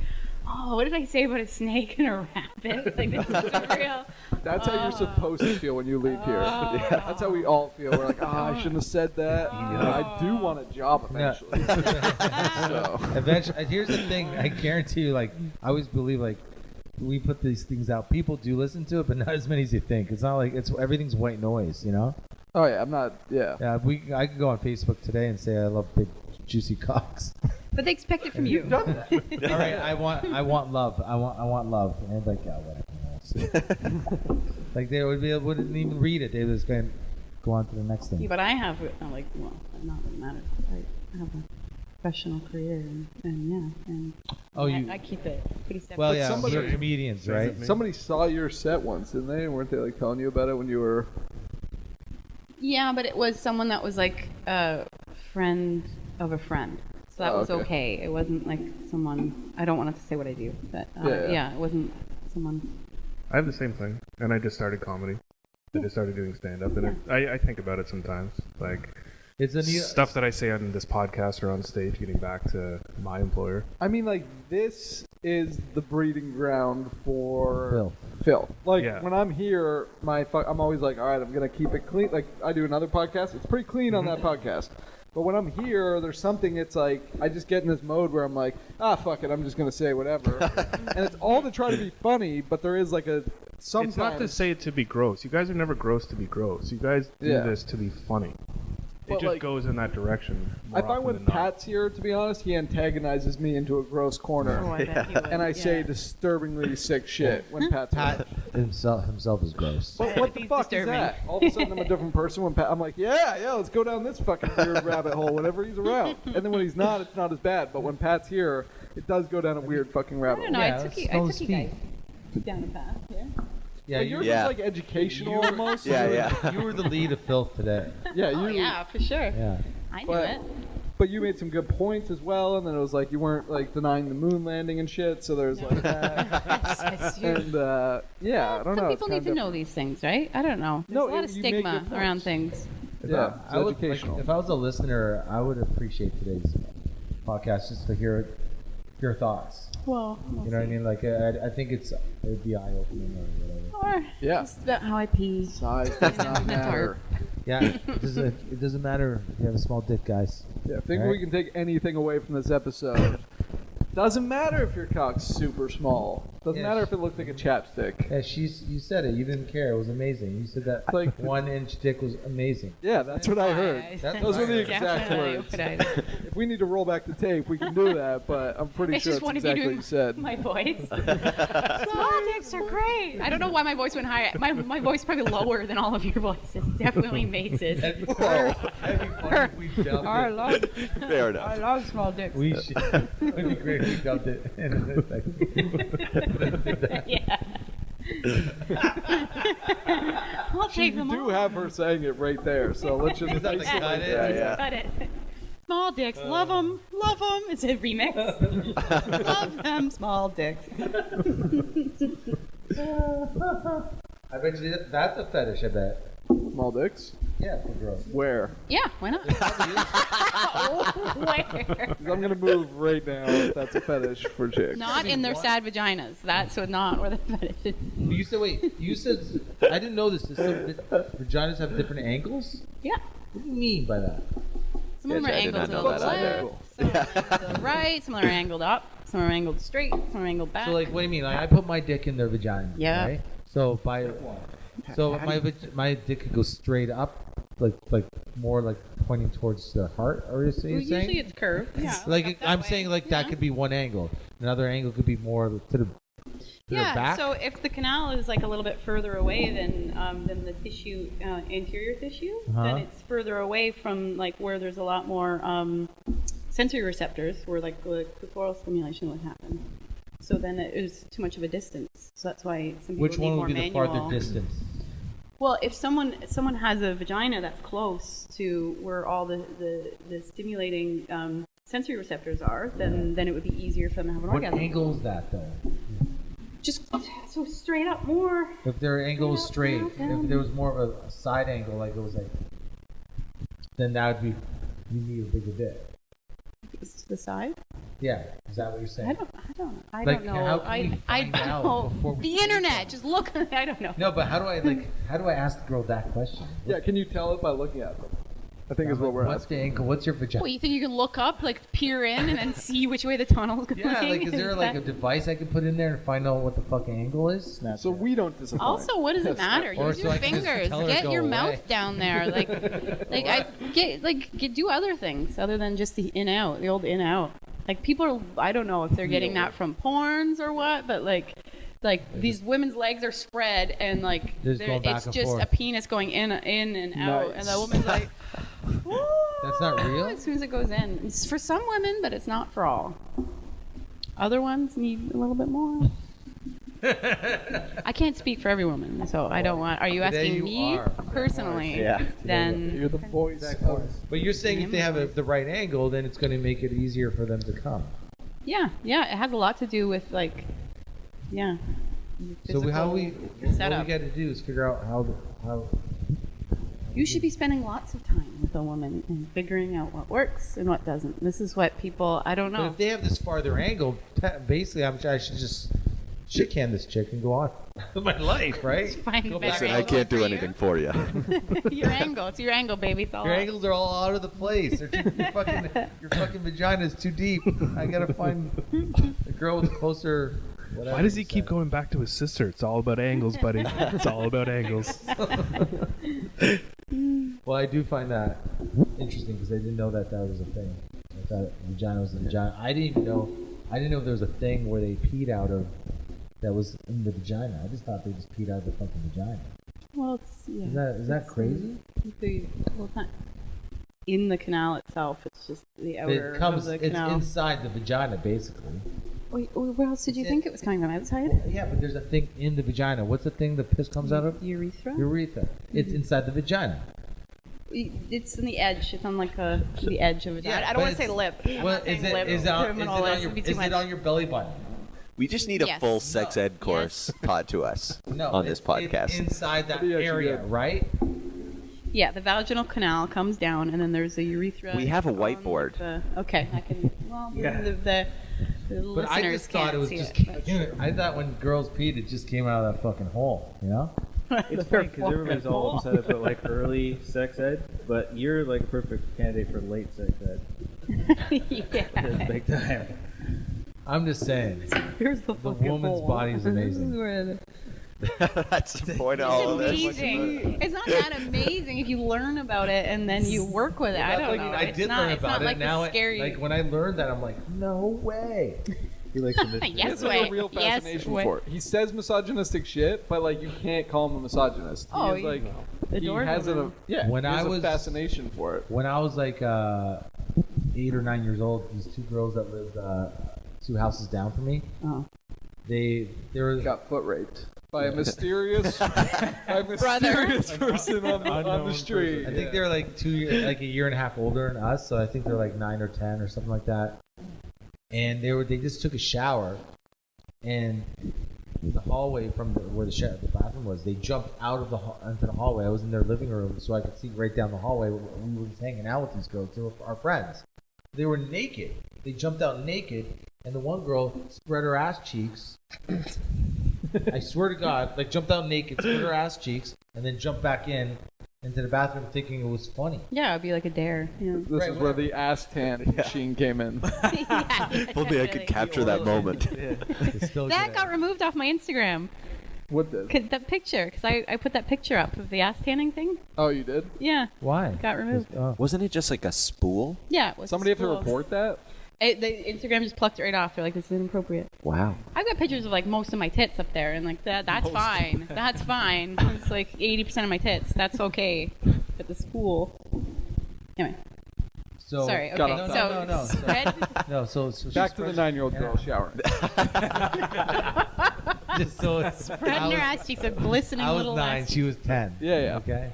oh, what did I say about a snake and a rabbit? Like, this is surreal. That's how you're supposed to feel when you leave here. That's how we all feel. We're like, I shouldn't have said that. I do want a job eventually. So. Eventually, here's the thing. I guarantee you, like, I always believe, like, we put these things out. People do listen to it, but not as many as you think. It's not like everything's white noise, you know? Oh yeah, I'm not. Yeah. Yeah, I could go on Facebook today and say I love big, juicy cocks. But they expect it from you. You've done that. All right, I want love. I want love. And like, yeah, whatever. Like they wouldn't even read it. They just going to go on to the next thing. Yeah, but I have like, well, not that it matters. I have a professional career, and I keep it pretty separate. Well, yeah, somebody- we're comedians, right? Somebody saw your set once, didn't they? Weren't they like telling you about it when you were? Yeah, but it was someone that was like a friend of a friend. So that was okay. It wasn't like someone. I don't want to say what I do, but yeah, it wasn't someone. I have the same thing, and I just started comedy. I just started doing stand-up, and I think about it sometimes, like it's a new stuff that I say on this podcast or on stage, getting back to my employer. I mean, like this is the breeding ground for Phil. Like Yeah. when I'm here, I'm always like, all right, I'm gonna keep it clean. Like I do another podcast, it's pretty clean on that podcast. But when I'm here, there's something. It's like I just get in this mode where I'm like, fuck it, I'm just gonna say whatever, and it's all to try to be funny. But there is like a sometimes. It's not to say it to be gross. You guys are never gross to be gross. You guys do this to be funny. But It just like, goes in that direction. I find when Pat's here, to be honest, he antagonizes me into a gross corner, Oh, I bet you would. and I say disturbingly sick shit when Pat's here. Pat himself is gross. But what the He's fuck disturbing. is that? All of a sudden, I'm a different person when I'm like, yeah, let's go down this fucking weird rabbit hole whenever he's around. And then when he's not, it's not as bad. But when Pat's here, it does go down a weird fucking I rabbit don't know. hole. Yeah, I took you smells guys down the path. Yeah. Yeah, But yours Yeah. is like educational almost. Yeah. You were the lead of Filth today. Yeah, Oh you. yeah, for sure. Yeah. I knew But- it. But you made some good points as well, and then it was like you weren't like denying the moon landing and shit. So there's like that. And yeah, I don't know. Some it's people need kinda to know these things, right? I don't know. There's No, a lot of you make stigma good around points. things. Yeah, it's I would, educational. if I was a listener, I would appreciate today's podcast just to hear your thoughts. Well, You know what I mean? Like, I think it'd be eye-opening or whatever. Or Yeah. just about how I pee. Size does not In the matter. Yeah, it doesn't matter if you have a small dick, guys. Yeah, I think Right. we can take anything away from this episode. Doesn't matter if your cock's super small. Doesn't Yeah, matter if it looked like a chapstick. Yeah, you said it. You didn't care. It was amazing. You said that Like- 1-inch dick was amazing. Yeah, that's what I heard. Those were the exact Definitely words. what I- If we need to roll back the tape, we can do that, but I'm pretty I sure just that's wanted you exactly to what you said. my voice. Small dicks are great. I don't know why my voice went higher. My voice is probably lower than all of your voices. Definitely Mace's. That'd be funny if we dubbed I it. love, Fair enough. I love small dicks. We should. It'd be great if we dubbed it. Yeah. I'll You take them do all. have her saying it right there, so let's just that the isolate cut it? that. Yeah. Cut it. Small dicks, love them. It's a remix. Love them, small dicks. I bet you that's a fetish. I bet. Small dicks? Yeah, for girls. Where? Yeah, why not? Where? 'Cause I'm gonna move right now if that's a fetish for chicks. Not in their sad vaginas. That's not where the fetish is. You said You said I didn't know this. Vaginas have different angles. Yeah. What do you mean by that? Some of them are I did angled not to know the that either. left, some are to the right, some are angled up, some are angled straight, some are angled back. So like, what do you mean? Like, I put my dick in their vagina. Yeah. Right? So my dick could go straight up, like more like pointing towards the heart, or is Well, you usually saying? it's curved. Yeah. Like up that I'm way. saying, like that Yeah. could be one angle. Another angle could be more to the Yeah. back. So if the canal is like a little bit further away than the tissue, anterior tissue, then it's further away from like where there's a lot more sensory receptors, where like the clitoral stimulation would happen. So then it is too much of a distance. So that's why some people Which need one more would be the manual. farther distance? Well, if someone has a vagina that's close to where all the stimulating sensory receptors are, then it would be easier for them to have an What orgasm. angle is that though? Just so straight up more. If their angle is straight, down. if there was more of a side angle, like it was like, then that would be you need a bigger dick. the side. Yeah, is that what you're saying? I don't Like, know. how can we I find out don't before know. we The say internet. something? Just look. I don't know. No, but how do I ask the girl that question? Yeah, can you tell it by looking at them? I think is what we're What's asking. the ankle? What's your vagina? Well, you think you can look up, like peer in, and then see which way the tunnel's going? Yeah, like is there like a that- device I can put in there and find out what the fucking angle is? So we don't disappoint. Also, what does it matter? Or Use so your I can just fingers. tell her to Get go your away. mouth down there. Do other things other than just the in out, the old in out. Like people are, I don't know if they're getting that from porns or what, but like these women's legs are spread and like Just going back it's and just forth. a penis going in and out, and the woman's like, "Woo!" That's not real? As soon as it goes in, it's for some women, but it's not for all. Other ones need a little bit more. I can't speak for every woman, so I don't want. Are you Today asking you me are. personally? Yeah. Then You're the voice. But you're saying if they have the right angle, then it's going to make it easier for them to come. yeah, it has a lot to do with like, yeah. So what we setup. got to do is figure out how. You should be spending lots of time with a woman and figuring out what works and what doesn't. This is what people. I don't But know. if they have this farther angle, basically, I should just shit can this chick and go on with my life, right? Find Go better back. Listen, I angles can't do for anything for you. Your angle. It's your angle, baby. It's all Your up. angles are all out of the place. Your fucking vagina is too deep. I gotta find a girl with closer. Why does he keep going back to his sister? It's all about angles, buddy. It's all about angles. Well, I do find that interesting because I didn't know that was a thing. I thought vagina was a vagina. I didn't even know. I didn't know there was a thing where they peed out of that was in the vagina. I just thought they just peed out of the fucking vagina. Well, it's yeah. Is that crazy? Well, it's not in the canal itself. It's just the outer It comes. of the It's canal. inside the vagina, basically. Wait, where else did you think it was coming from? Outside? Well, yeah, but there's a thing in the vagina. What's the thing the piss comes out of? Urethra? Urethra. It's inside the vagina. It's in the edge. It's on like the edge of it. Yeah, I don't but want to say it's- lip. I'm Well, not saying is lip. it on Manolis your would be too much. belly button? We just need a Yes. full sex ed course taught to us No, on this it's podcast. inside that Yeah, she area, did. right? Yeah, the vaginal canal comes down, and then there's the urethra. We have a on whiteboard. Okay, I can. Well, Yeah. the But listeners I just thought can't it was see just. it. I thought when girls peed, it just came out of that fucking hole. You know? It's funny because everybody's all upset about like early sex ed, but you're like a perfect candidate for late sex ed. Yeah. Big time. I'm just saying. Here's the The fucking woman's hole. body is This amazing. where it- That's the point of all of It's this. amazing. It's not that amazing if you learn about it and then you work with it. I don't know. I It's did not, learn it's about not it. like Now, the scary. like when I learned that, I'm like, no way. He likes the mystery. Yes, This is way. a real Yes, fascination way. for it. He says misogynistic shit, but like you can't call him a misogynist. He Oh, is, you like he adore has women. When he has I a was- fascination for it. When I was like 8 or 9 years old, these two girls that lived 2 houses down from me, Oh. they were Got foot raped by a mysterious, person on the street. I think they're like like a year and a half older than us, so I think they're like 9 or 10 or something like that. And they just took a shower, and the hallway from where the bathroom was, they jumped out of into the hallway. I was in their living room, so I could see right down the hallway. We were just hanging out with these girls. They were our friends. They were naked. They jumped out naked, and the one girl spread her ass cheeks. I swear to God, like jumped out naked, spread her ass cheeks, and then jumped back into the bathroom thinking it was funny. Yeah, it'd be like a dare. Yeah. This Right, is where the ass tan machine came in. Yeah, If only I could really. capture that moment. It's still That good. got removed off my Instagram. What did? That picture, because I put that picture up of the ass tanning thing. Oh, you did? Yeah, Why? got removed. Wasn't it just like a spool? Yeah, it was Somebody have to cool. report that? The Instagram just plucked it right off. They're like, this is inappropriate. Wow. I've got pictures of like most of my tits up there, and like that's fine. That's fine. It's like 80% of my tits. That's okay. But the spool. Anyway, So, sorry. Okay, got off so No. spread. No, so she Back to the spreads- 9-year-old girl showering. Just so it's Spreading her ass cheeks, a glistening I was little 9, ass. she was 10. Yeah, yeah. Okay.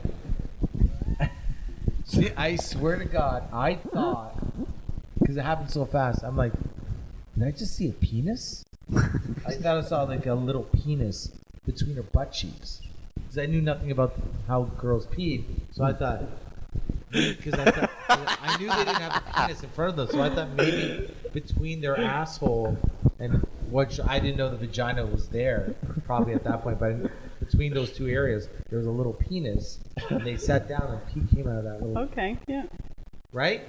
See, I swear to God, I thought, because it happened so fast, I'm like, did I just see a penis? I thought I saw like a little penis between her butt cheeks. Because I knew nothing about how girls peed. So I thought, because I knew they didn't have a penis in front of them, so I thought maybe between their asshole and which I didn't know the vagina was there probably at that point, but between those two areas there was a little penis, and they sat down and pee came out of that little. Okay, yeah. Right?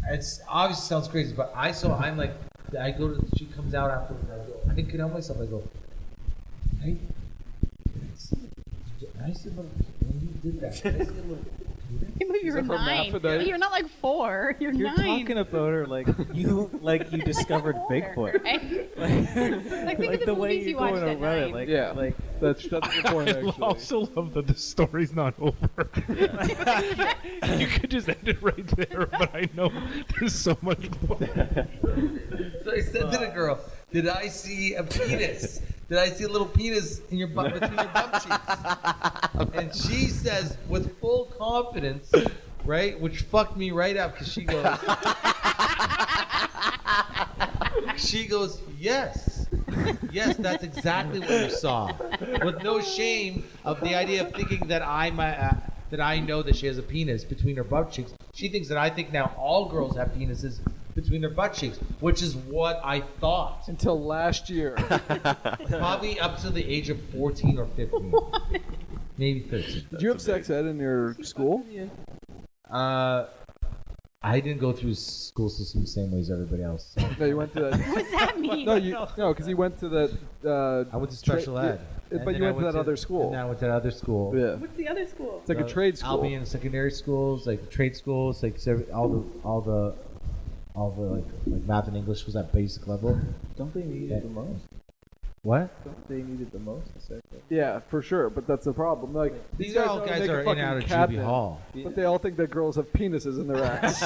It's obviously sounds crazy, but I'm like, I go to, she comes out afterwards, and I couldn't help myself. I go, hey, I see a little, when you did that, I see a little. Yeah, but you're 9. You're not like 4. You're 9. You're talking about her like you discovered Bigfoot. Like think of the way movies you you're watched going at around 9. it, like, Yeah. like That's the point, I actually. also love that the story's not over. You could just end it right there, but I know there's so much more. So I said to the girl, did I see a penis? Did I see a little penis in your butt, between your butt cheeks? And she says with full confidence, right, which fucked me right up, because she goes, yes, that's exactly what you saw, with no shame of the idea of thinking that I know that she has a penis between her butt cheeks. She thinks that I think now all girls have penises between their butt cheeks, which is what I thought. Until last year. Probably up to the age of 14 or 15. Maybe 13. Did you have sex ed in your school? I didn't go through school system the same way as everybody else. No, you went to that. What does that mean? No, because you went to that. I went to special ed. But you went to that other school. And then I went to that other school. Yeah. What's the other school? It's like a trade school. Albion secondary schools, like trade schools, like all the like math and English was at basic level. don't they need it the most? What? Don't they need it the most? Yeah, for sure. But that's the problem. Like These are all don't guys make that a are in fucking and out of cabinet, Juvie Hall. but they all think that girls have penises in their ass.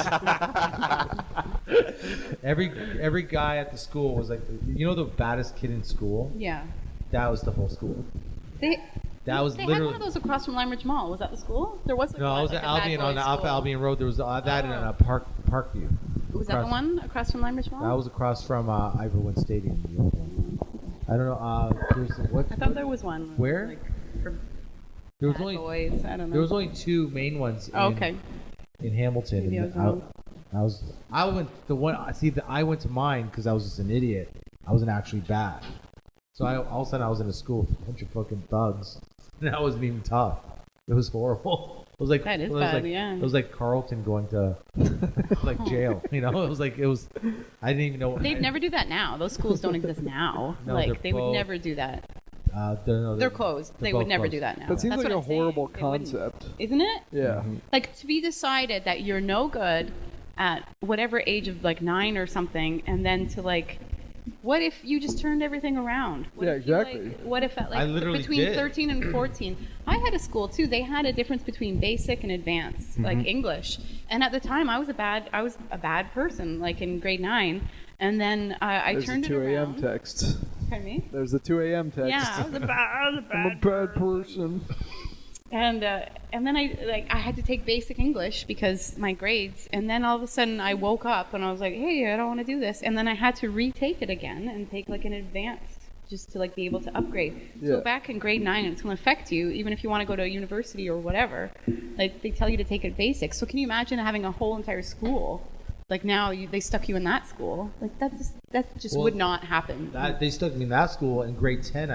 Every guy at the school was like, you know, the baddest kid in school. Yeah. That was the whole school. They was had literally. one of those across from Lime Ridge Mall. Was that the school? There was. No, I was like at a bad Albion on boys the Alpha school. Albion Road. There was that and a Parkview. Was that the one across from Lime Ridge Mall? That was across from Iverwood Stadium. The old one. I don't know. What? I thought there was one. Where? Like, for There was bad only boys. I don't know. there was only 2 main ones. Oh, okay. In Hamilton. Maybe and I was wrong. I went I went to mine because I was just an idiot. I wasn't actually bad. So all of a sudden I was in a school with a bunch of fucking thugs, and that wasn't even tough. It was horrible. It was like That is it was bad, like, yeah. It was like Carlton going to like jail. You know, it was. I didn't even know. They'd never do that now. Those schools don't exist now. No, like they would both- never do that. They're closed. they're They would both never closed. do that now. That seems That's like what a I'm saying. horrible They wouldn't. concept. Isn't it? Yeah. Like to be decided that you're no good at whatever age of like 9 or something, and then to like, what if you just turned everything around? What Yeah, if you, exactly. what if at, I like literally between did. 13 and 14, I had a school too. They had a difference between basic and advanced, like English. And at the time, I was a bad person, like in grade 9. And then I There's turned the it 2 a.m. around. text. Pardon me? There's the 2 a.m. text. Yeah, I was a bad I'm a bad person. And then I had to take basic English because my grades. And then all of a sudden I woke up and I was like, hey, I don't want to do this. And then I had to retake it again and take like an advanced just to like be able to upgrade. Yeah. So back in grade 9, it's going to affect you even if you want to go to university or whatever. Like they tell you to take it basic. So can you imagine having a whole entire school? Like now they stuck you in that school. Like that just would not happen. They stuck me in that school in grade 10.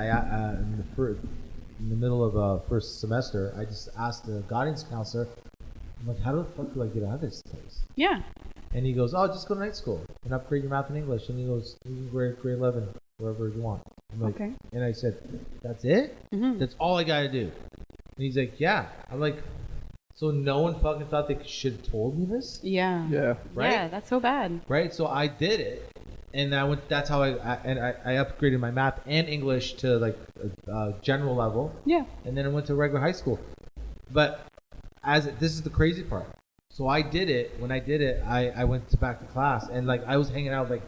In the middle of first semester, I just asked the guidance counselor, I'm like, how the fuck do I get out of this place? Yeah. And he goes, oh, just go to night school and upgrade your math and English. And he goes, you can grade 11, wherever you want. I'm like, Okay. And I said, that's it? Mm-hmm. That's all I got to do? And he's like, yeah. I'm like, so no one fucking thought they should have told me this? Yeah. Yeah. Right? Yeah, that's so bad. Right? So I did it. And that's how I upgraded my math and English to like general level. Yeah. And then I went to regular high school. But this is the crazy part. So I did it. When I did it, I went back to class, and like I was hanging out like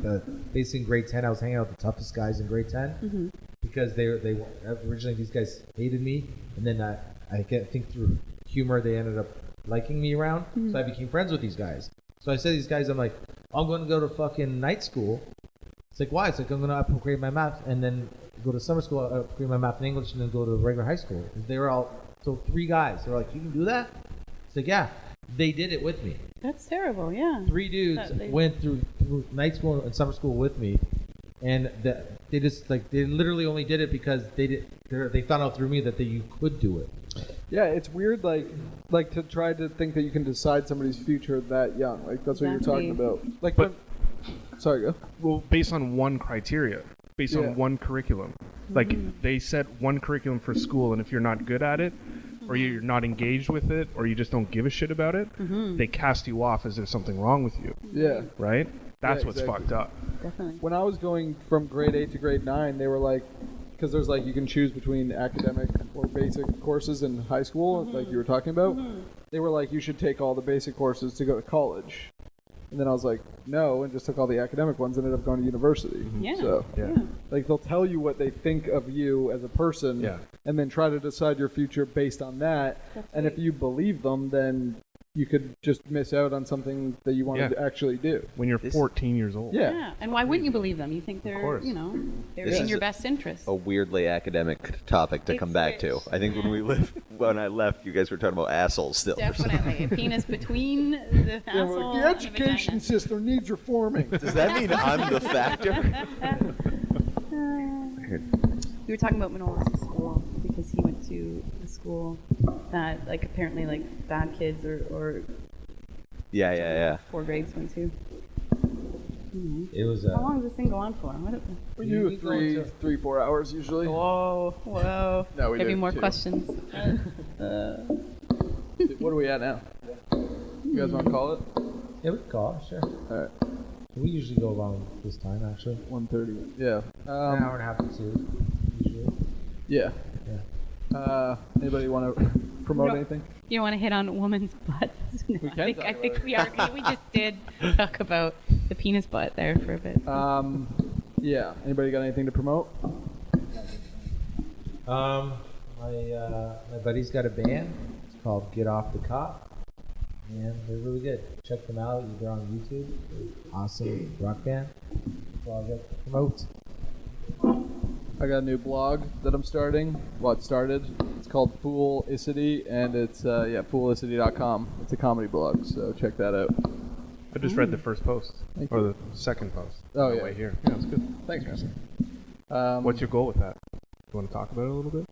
basically in grade 10. I was hanging out with the toughest guys in grade 10 Mm-hmm. because they originally these guys hated me, and then I think through humor they ended up liking me around. Mm-hmm. So I became friends with these guys. So I said to these guys, I'm like, I'm going to go to fucking night school. It's like, why? It's like, I'm going to upgrade my math and then go to summer school, upgrade my math and English, and then go to regular high school. And they were all, so 3 guys. They were like, you can do that? He's like, yeah, they did it with me. That's terrible. Yeah. 3 dudes went through night school and summer school with me, and they literally only did it because they found out through me that you could do it. Yeah, it's weird, like to try to think that you can decide somebody's future that young. Like that's what you're talking about. Like, sorry, go. Well, based on one criteria, based on one curriculum. Like they set one curriculum for school, and if you're not good at it, or you're not engaged with it, or you just don't give a shit about it, they cast you off as there's something wrong with you. Yeah. Right? That's what's exactly. fucked up. Definitely. When I was going from grade 8 to grade 9, they were like, because there's like you can choose between academic or basic courses in high school, like you were talking about. They were like, you should take all the basic courses to go to college. And then I was like, no, and just took all the academic ones and ended up going to university. Yeah. So, like, they'll tell you what they think of you as a person, and then try to decide your future based on that. And if you believe them, then you could just miss out on something that you wanted to actually do. When you're 14 years old. Yeah. And why wouldn't you believe them? You think they're, they're in your best interest. A weirdly academic topic to come back to. I think when I left, you guys were talking about assholes still. Definitely. A penis between the asshole The education system needs reforming. Does that mean I'm the factor? We were talking about Manolis' school because he went to a school that, like, apparently, like, bad kids or Yeah. 4 grades went to. It was. How long does this thing go on for? We do 3-4 hours usually. Whoa. No, we Maybe do more 2. questions. What are we at now? You guys want to call it? Yeah, we can call it, sure. All right. We usually go around this time, actually. 1:30. Yeah. An hour and a half to 2, usually. Yeah. Anybody want to promote anything? You don't want to hit on a woman's butt? No, We can I think we are. We just did talk about the penis butt there for a bit. Yeah. Anybody got anything to promote? My buddy's got a band. It's called Get Off the Cop, and they're really good. Check them out. They're on YouTube. They're awesome rock band. That's all I've got to promote. I got a new blog that I'm starting. Well, it started. It's called Foolicity, and it's foolicity.com. It's a comedy blog, so check that out. I just read the first post. Thank or you. the second post. Oh, on the yeah. way here. Yeah, it's good. Thanks, man. What's your goal with that? You want to talk about it a little bit?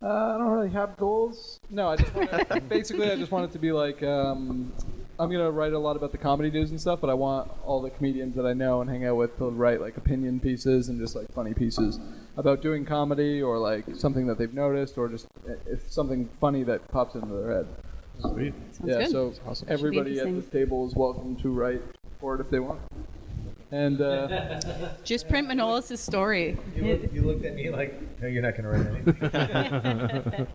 I don't really have goals. No, I just want to, basically I just want it to be like I'm gonna write a lot about the comedy news and stuff, but I want all the comedians that I know and hang out with to write like opinion pieces and just like funny pieces about doing comedy or like something that they've noticed or just if something funny that pops into their head. Sweet. Sounds good. So Awesome. everybody at interesting. this table is welcome to write for it if they want. And Just print Manolis' story. You looked at me like, no, you're not going to write anything.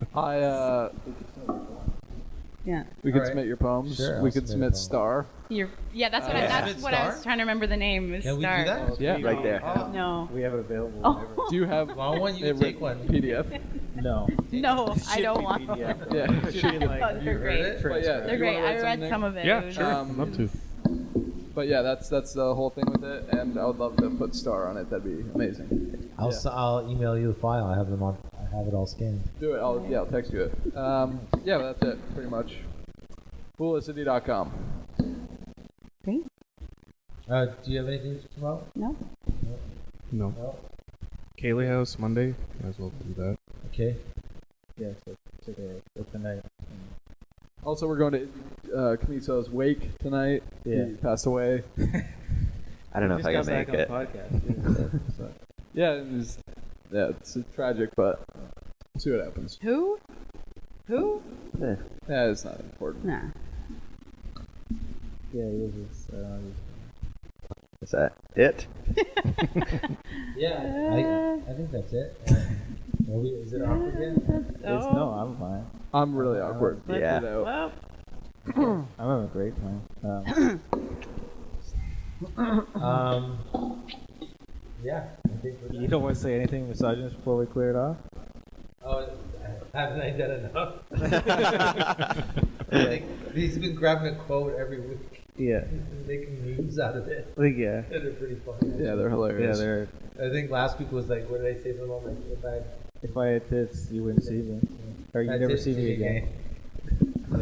Yeah. we could All right. submit your poems. Sure, We I'll could submit submit a poem. Star. That's what Submit I was Star? trying to remember the name. Is Can we Star. do that? Yeah. Right there. No. We have it available. Oh. Do you have Well, I want you a to take one. PDF? No. No, I don't want one. PDF. Yeah. It should be like Oh, they're great. it? But yeah, They're you great. wanna write I read something? some of it. Yeah, It was- sure. I'd love to. But yeah, that's the whole thing with it, and I would love to put Star on it. That'd be amazing. I'll email you the file. I have it all scanned. Do it. I'll text you it. Yeah, that's it, pretty much. Foolicity.com. Great. Do you have anything to promote? No. No. No. Kaylee House Monday. Might as well do that. Okay. Yeah, so open night. Also, we're going to Camiso's wake tonight. Yeah. He passed away. I don't know if I can make it. Yeah, it's tragic, but we'll see what happens. Who? Yeah, it's not important. Nah. Yeah, it was. Is that it? Yeah, I think that's it. Is it awkward yet? No, I'm fine. I'm really awkward. Yeah. Get out. Well, I'm having a great time. Yeah. I think we're You don't want to say anything misogynist before we clear it off? Oh, haven't I done enough? He's been grabbing a quote every week Yeah. and making memes out of it. Like, yeah. They're pretty funny. Yeah, they're Yeah, hilarious. they're. I think last week was like, what did I say to them? Like, If I had tits, you wouldn't see me. Or you'd That's never it, see me again. Yeah,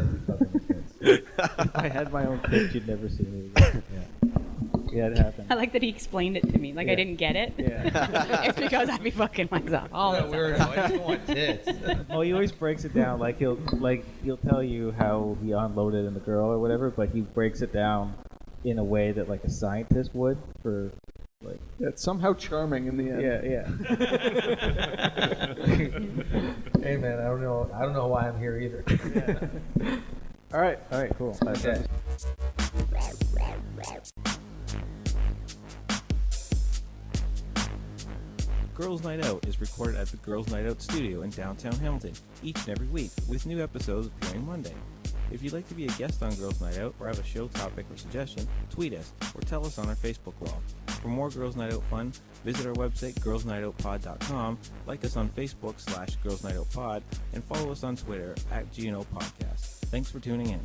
If I had my own pitch, you'd never see me again. Yeah, it happened. I like that he explained it to me. Like I Yeah. didn't get it. Yeah. It's because I'd be fucking myself all the Oh, time. weird. I just want tits. Oh, he always breaks it down. Like he'll tell you how he unloaded in the girl or whatever, but he breaks it down in a way that like a scientist would for like. It's somehow charming in the end. Yeah. Hey man, I don't know why I'm here either. All right. All right. Cool. Okay. Girls Night Out is recorded at the Girls Night Out studio in downtown Hamilton each and every week, with new episodes appearing Monday. If you'd like to be a guest on Girls Night Out or have a show topic or suggestion, tweet us or tell us on our Facebook wall. For more Girls Night Out fun, visit our website girlsnightoutpod.com, like us on Facebook /Girls Night Out Pod, and follow us on Twitter @GNO Podcast. Thanks for tuning in.